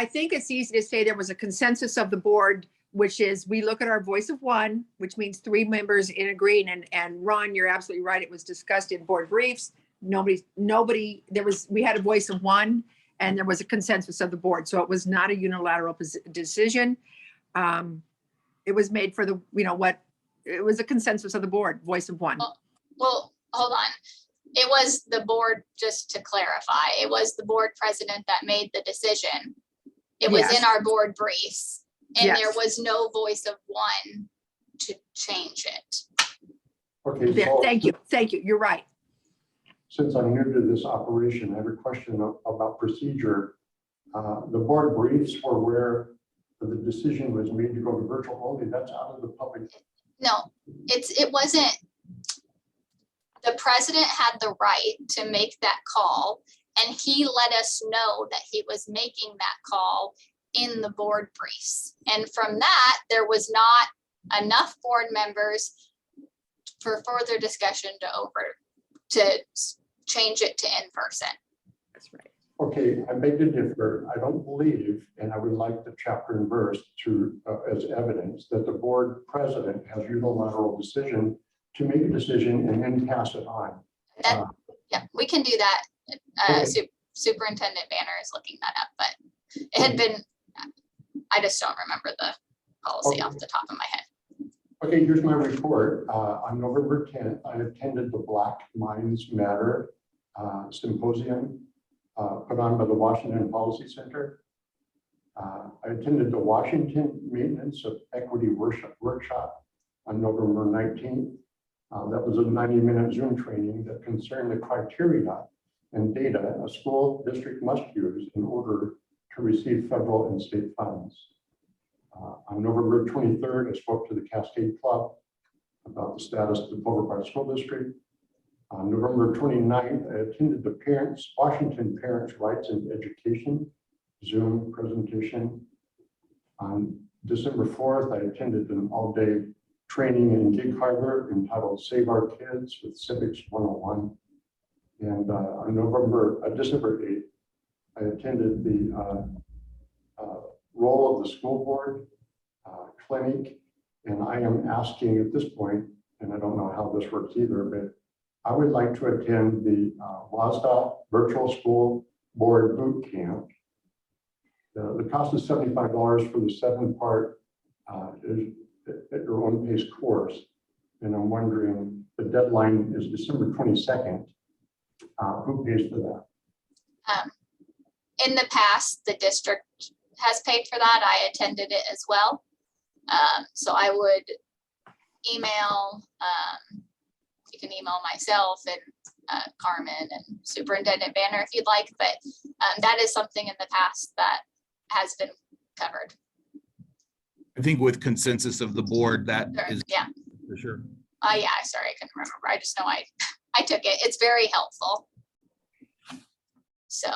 think it's easy to say there was a consensus of the board, which is we look at our voice of one, which means three members in agreement. And Ron, you're absolutely right. It was discussed in board briefs. We had a voice of one, and there was a consensus of the board. So it was not a unilateral decision. It was made for it was a consensus of the board, voice of one. Well, hold on. It was the board, just to clarify, it was the board president that made the decision. It was in our board briefs, and there was no voice of one to change it. Okay, so Thank you. You're right. since I'm new to this operation, I have a question about procedure. The board briefs for where the decision was made to go to virtual only, that's out of the public. No, it wasn't. The president had the right to make that call, and he let us know that he was making that call in the board briefs. And from that, there was not enough board members for further discussion to change it to in person. That's right. Okay, I beg to differ. I don't believe, and I would like the chapter and verse to, as evidence, that the board president has unilateral decision to make a decision and then pass it on. That, yeah, we can do that. Okay. Superintendent Banner is looking that up, but it had been, I just don't remember the policy off the top of my head. Okay, here's my report. On November 10th, I attended the Black Minds Matter symposium put on by the Washington Policy Center. I attended the Washington Maintenance of Equity workshop on November 19th. That was a 90-minute Zoom training that concerned the criteria and data a school district must use in order to receive federal and state funds. On November 23rd, I spoke to the Cascade Club about the status of the Clover Park School District. On November 29th, I attended the Washington Parents' Rights in Education Zoom presentation. On December 4th, I attended an all-day training in Gig Harbor entitled Save Our Kids with Civics 101. And on December 8th, I attended the role of the school board clinic. And I am asking at this point, and I don't know how this works either, but I would like to attend the WASDA Virtual School Board Boot Camp. The cost is $75 for the 7-part is at your own pace course. And I'm wondering, the deadline is December 22nd. Who pays for that? In the past, the district has paid for that. I attended it as well. So I would email, you can email myself and Carmen and Superintendent Banner if you'd like, but that is something in the past that has been covered. I think with consensus of the board, that Sure. is Yeah. for sure. Yeah, sorry, I couldn't remember. I just know I took it. It's very helpful. So.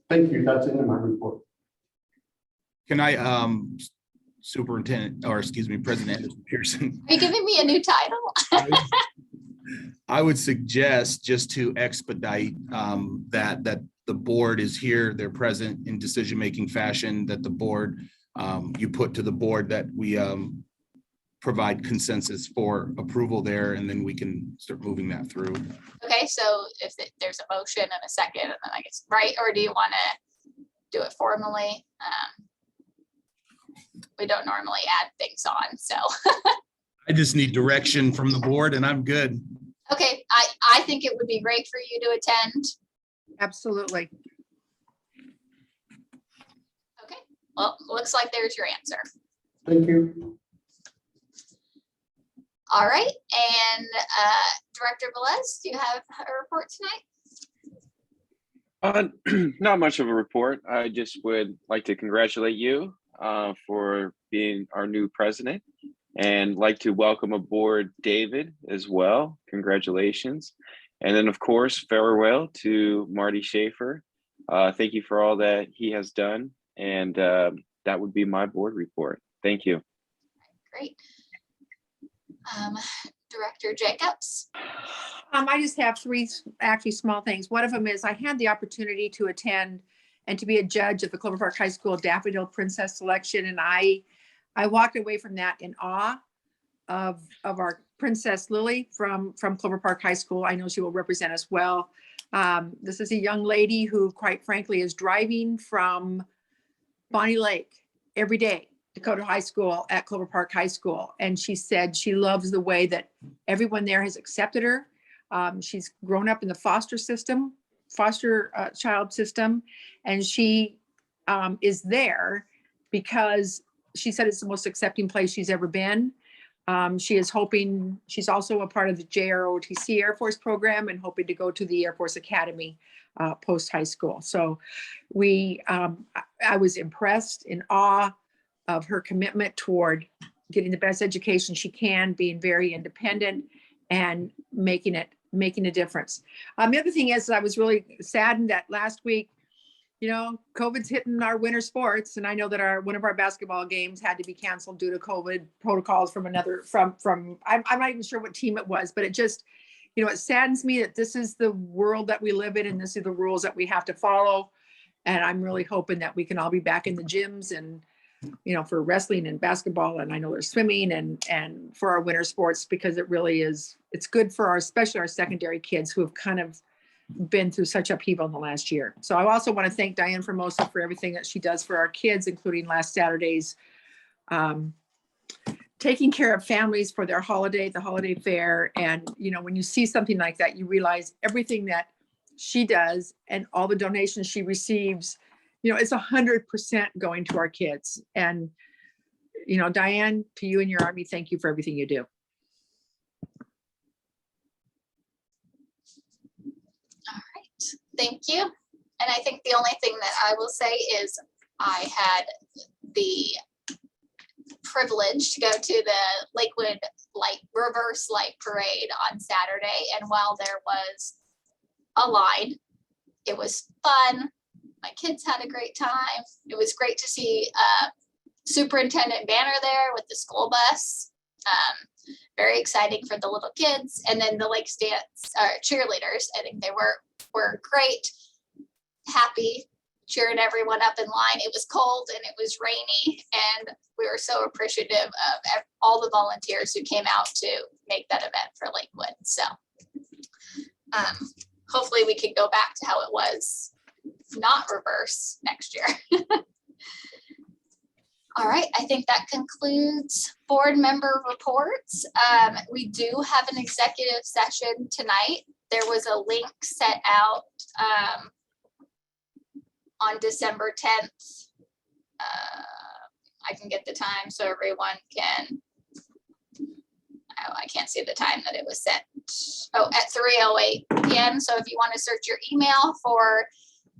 Thank you. That's in my report. Can I, Superintendent, or excuse me, President Anderson Pearson, Are you giving me a new title? I would suggest just to expedite that the board is here, they're present in decision-making fashion, that the board, you put to the board that we provide consensus for approval there, and then we can start moving that through. Okay, so if there's a motion and a second, and then I guess, right, or do you want to do it formally? We don't normally add things on, so. I just need direction from the board and I'm good. Okay, I think it would be great for you to attend. Absolutely. Okay, well, looks like there's your answer. Thank you. All right, and Director Velez, do you have a report tonight? Not much of a report. I just would like to congratulate you for being our new president, and like to welcome aboard David as well. Congratulations. And then of course, farewell to Marty Schaefer. Thank you for all that he has done. And that would be my board report. Thank you. Great. Director Jacobs. I just have three actually small things. One of them is I had the opportunity to attend and to be a judge at the Clover Park High School Daffodil Princess Selection. And I walked away from that in awe of our Princess Lily from Clover Park High School. I know she will represent us well. This is a young lady who, quite frankly, is driving from Bonnie Lake every day to go to high school at Clover Park High School. And she said she loves the way that everyone there has accepted her. She's grown up in the foster child system, and she is there because she said it's the most accepting place she's ever been. She is hoping, she's also a part of the JROTC Air Force program and hoping to go to the Air Force Academy post high school. So I was impressed, in awe of her commitment toward getting the best education she can, being very independent and making a difference. The other thing is I was really saddened that last week COVID's hitting our winter sports, and I know that one of our basketball games had to be canceled due to COVID protocols from I'm not even sure what team it was, but it just, it saddens me that this is the world that we live in and this is the rules that we have to follow. And I'm really hoping that we can all be back in the gyms and, for wrestling and basketball, and I know there's swimming and for our winter sports, because it really is, it's good for especially our secondary kids who have kind of been through such upheaval in the last year. So I also want to thank Diane Formosa for everything that she does for our kids, including last Saturday's taking care of families for their holiday, the holiday fair. And, when you see something like that, you realize everything that she does and all the donations she receives, it's 100% going to our kids. And, Diane, to you and your Army, thank you for everything you do. Thank you. And I think the only thing that I will say is I had the privilege to go to the Lakewood reverse light parade on Saturday. And while there was a line, it was fun. My kids had a great time. It was great to see Superintendent banner there with the school bus. Very exciting for the little kids. And then the Lake Stance cheerleaders, I think they were great, happy, cheering everyone up in line. It was cold and it was rainy, and we were so appreciative of all the volunteers who came out to make that event for Lakewood. So hopefully we can go back to how it was, not reverse, next year. All right, I think that concludes board member reports. We do have an executive session tonight. There was a link set out on December 10th. I can get the time so everyone can, I can't see the time that it was set. Oh, at 3:08 p.m. So if you want to search your email for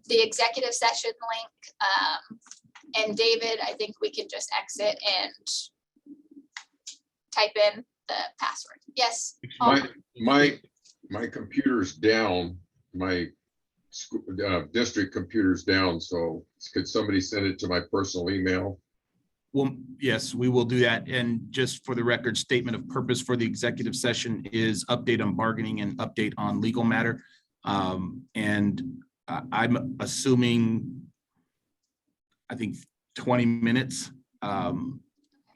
the executive session link, and David, I think we can just exit and type in the password. Yes. My computer's down, my district computer's down, so could somebody send it to my personal email? Well, yes, we will do that. And just for the record, statement of purpose for the executive session is update on bargaining and update on legal matter. And I'm assuming, I think 20 minutes.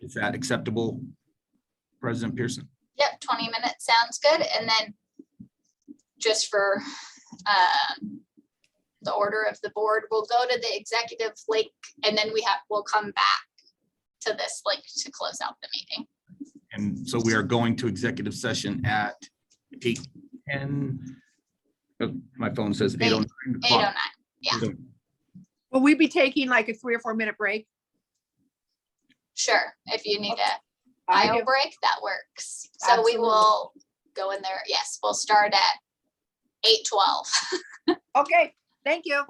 Is that acceptable, President Pearson? Yep, 20 minutes sounds good. And then just for the order of the board, we'll go to the executive link, and then we'll come back to this link to close out the meeting. And so we are going to executive session at 8:10. My phone says 8:09. 8:09, yeah. Will we be taking like a 3 or 4 minute break? Sure, if you need a I IO do. break, that works. So we Absolutely. will go in there. Yes, we'll start at 8:12. Okay, thank you.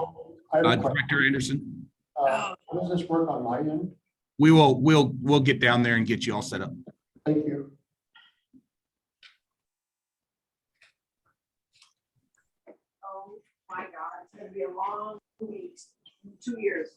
I have a question. Director Anderson, How does this work on my end? we'll get down there and get you all set up. Thank you. Oh my God, it's gonna be a long week, 2 years.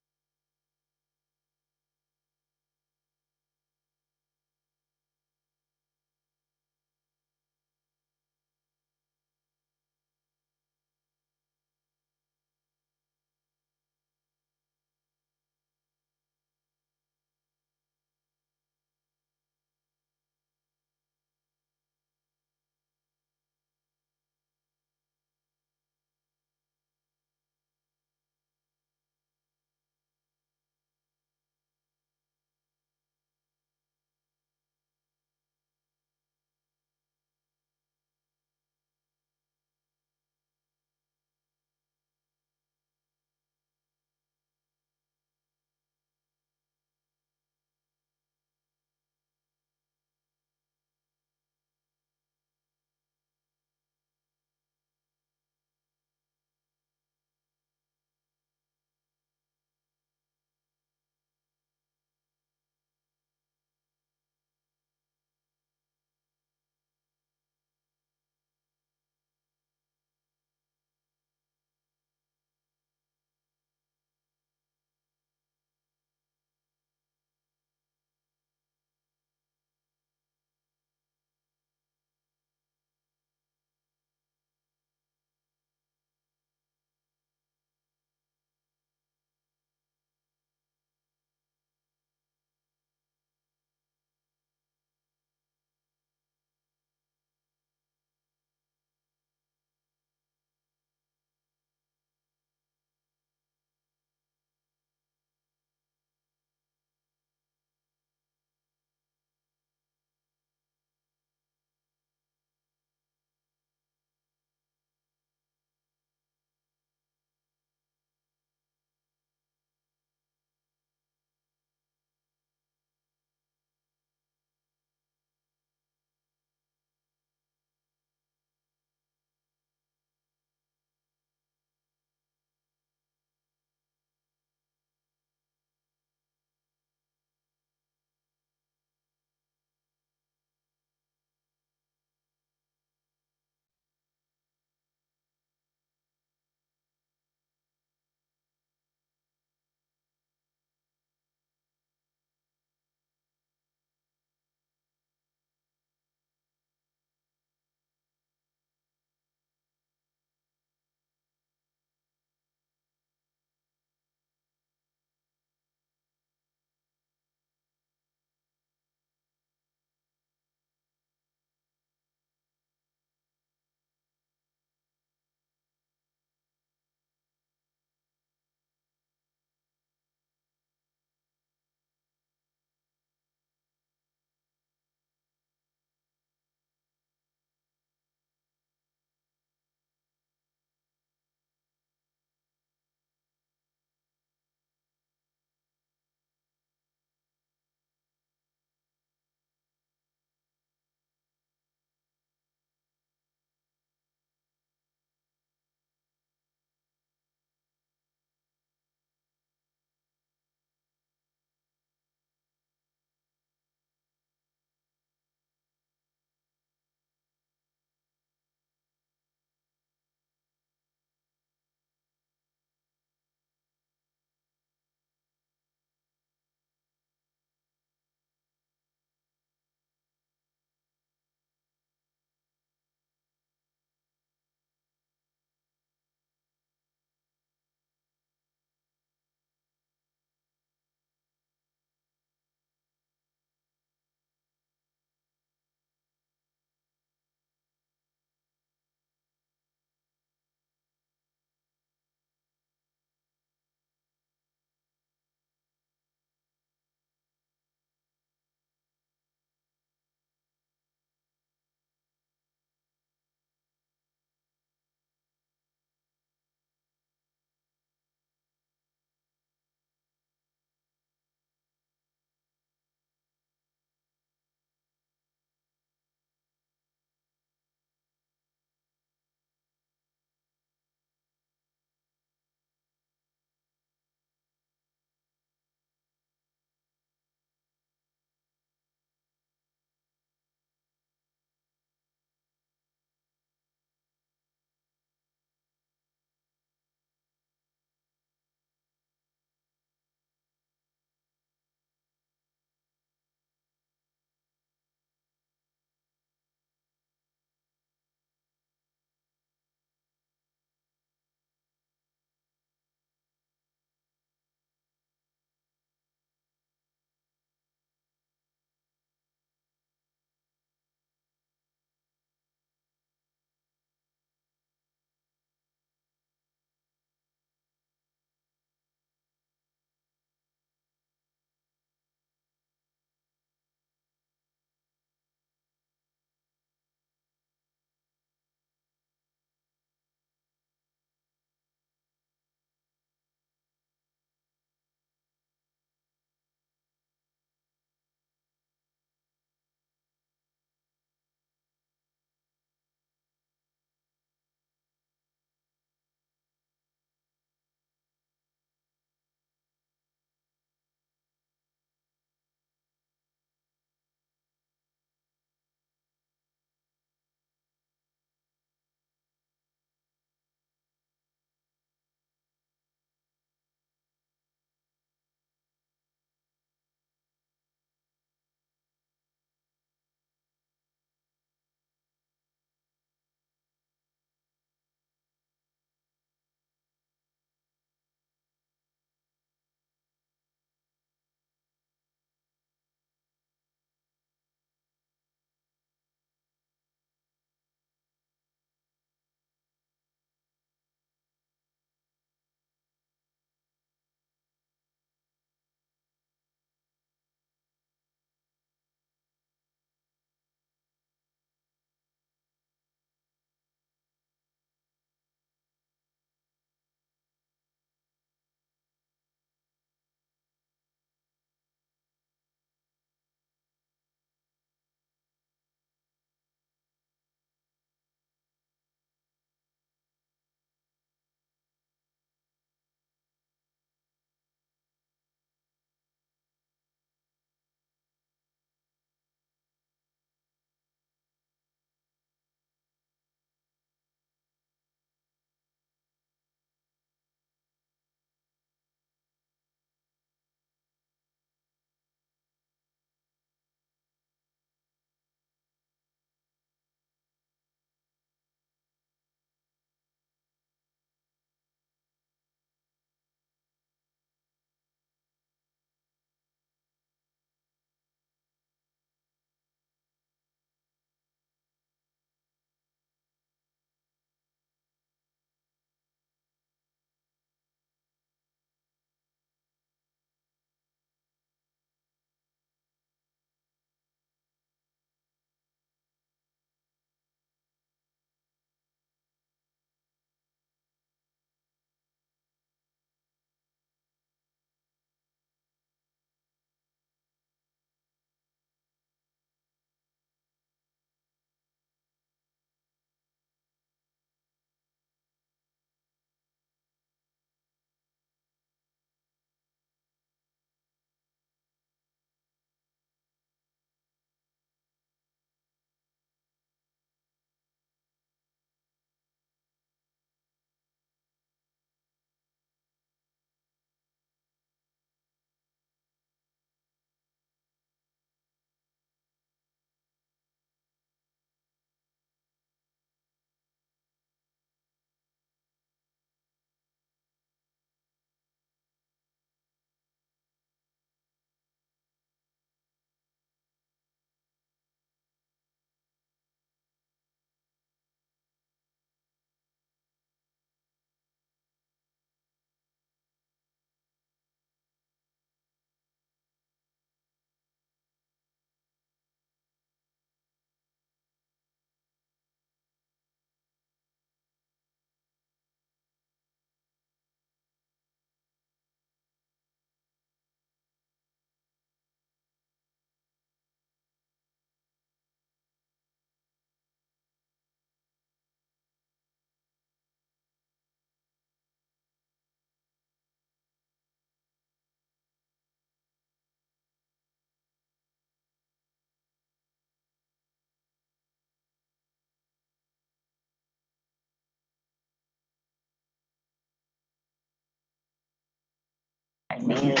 Mute.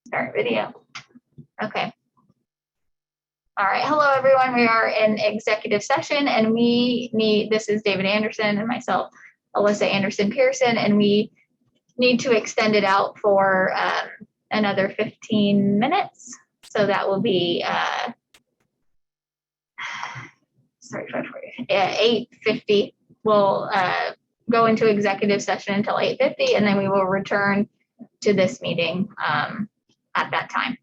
Start video. Okay. All right. Hello, everyone. We are in executive session and this is David Anderson and myself, Alyssa Anderson Pearson, and we need to extend it out for another 15 minutes. So that will be, sorry, 8:50. We'll go into executive session until 8:50, and then we will return to this meeting at that time.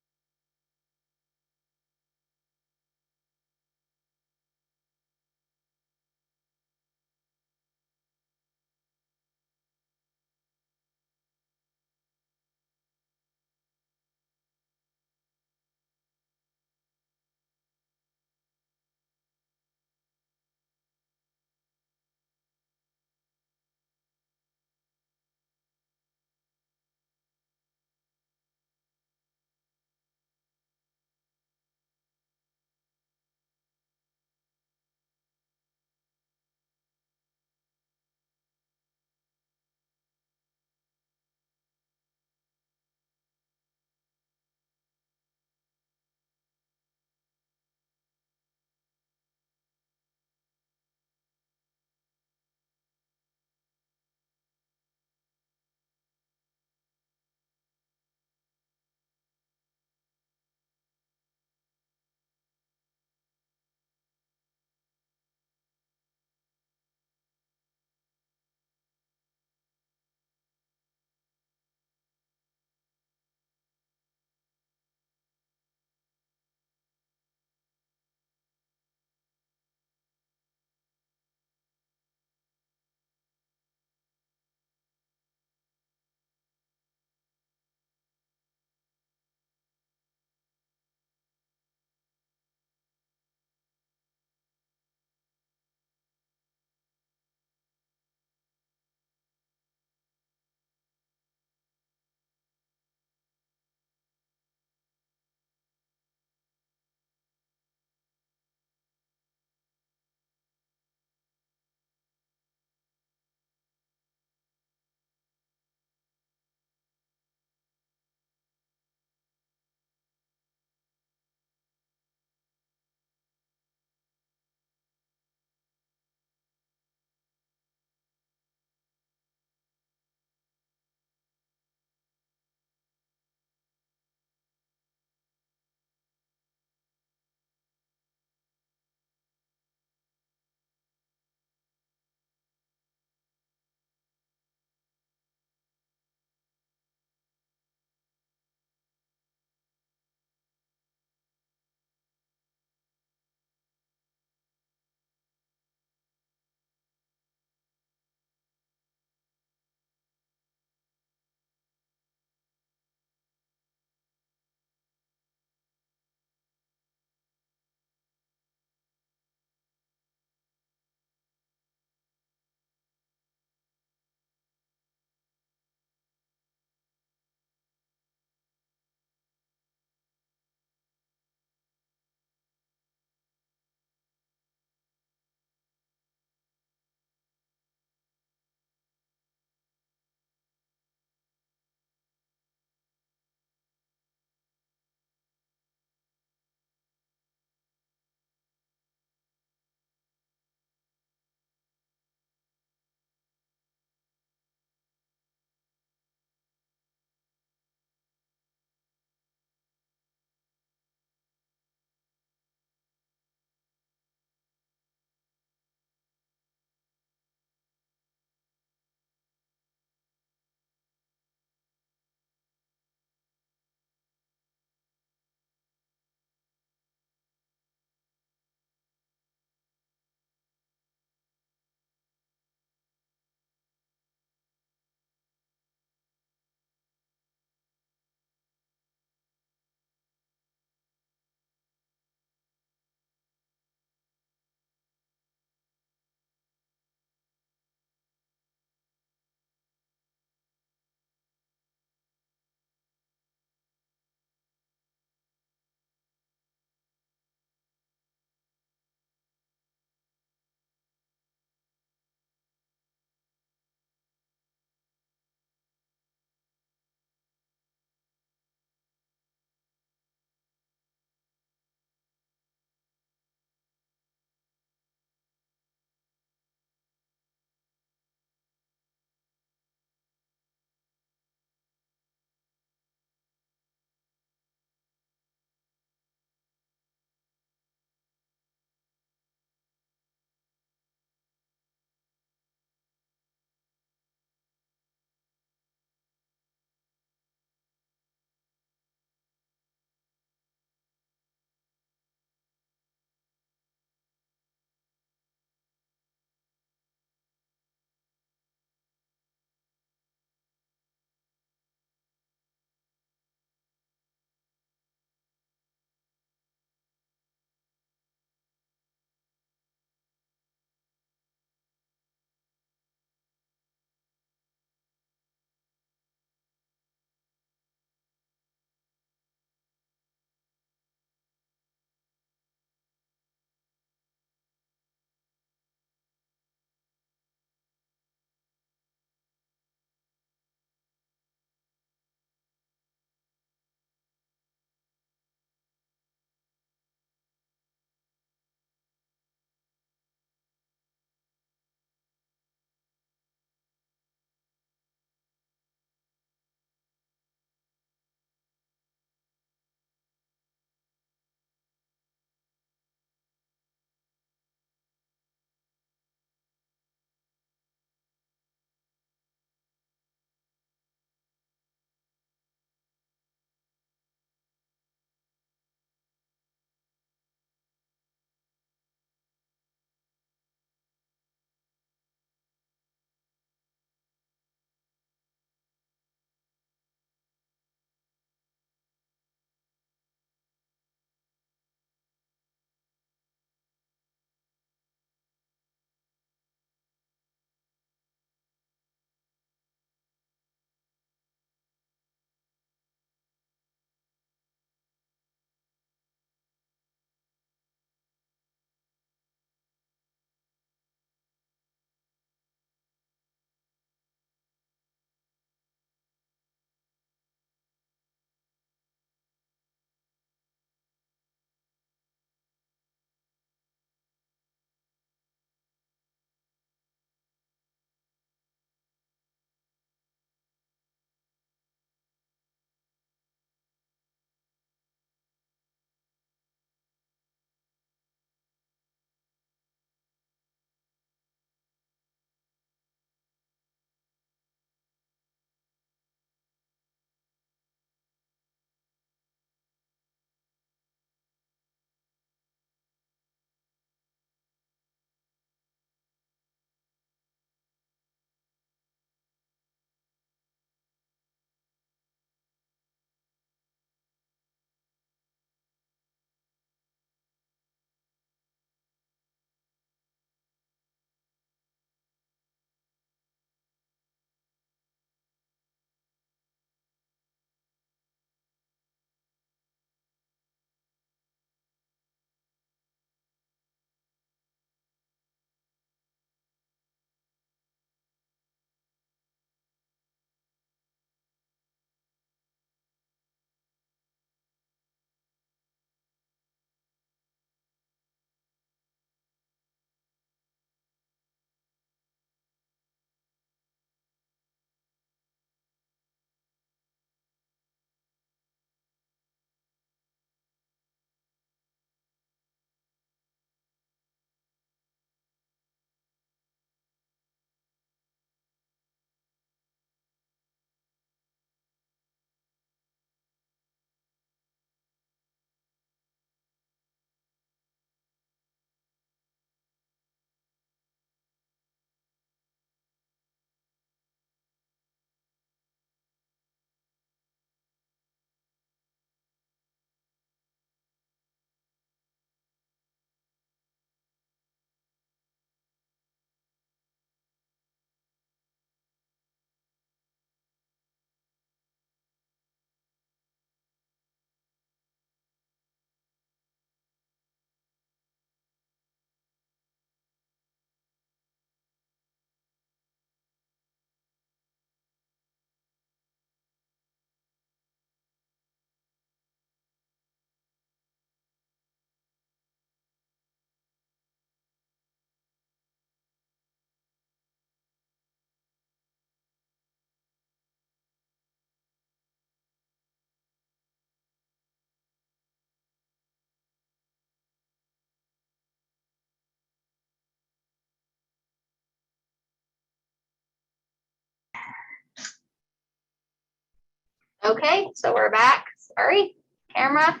Okay, so we're back. Sorry, camera.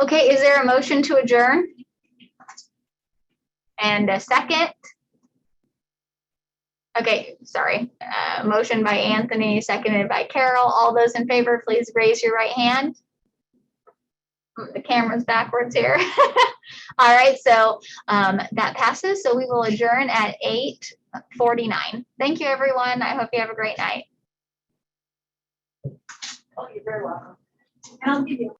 Okay, is there a motion to adjourn? And a second? Okay, sorry. Motion by Anthony, seconded by Carol. All those in favor, please raise your right hand. The camera's backwards here. All right, so that passes. So we will adjourn at 8:49. Thank you, everyone. I hope you have a great night. Oh, you're very welcome. And I'll give you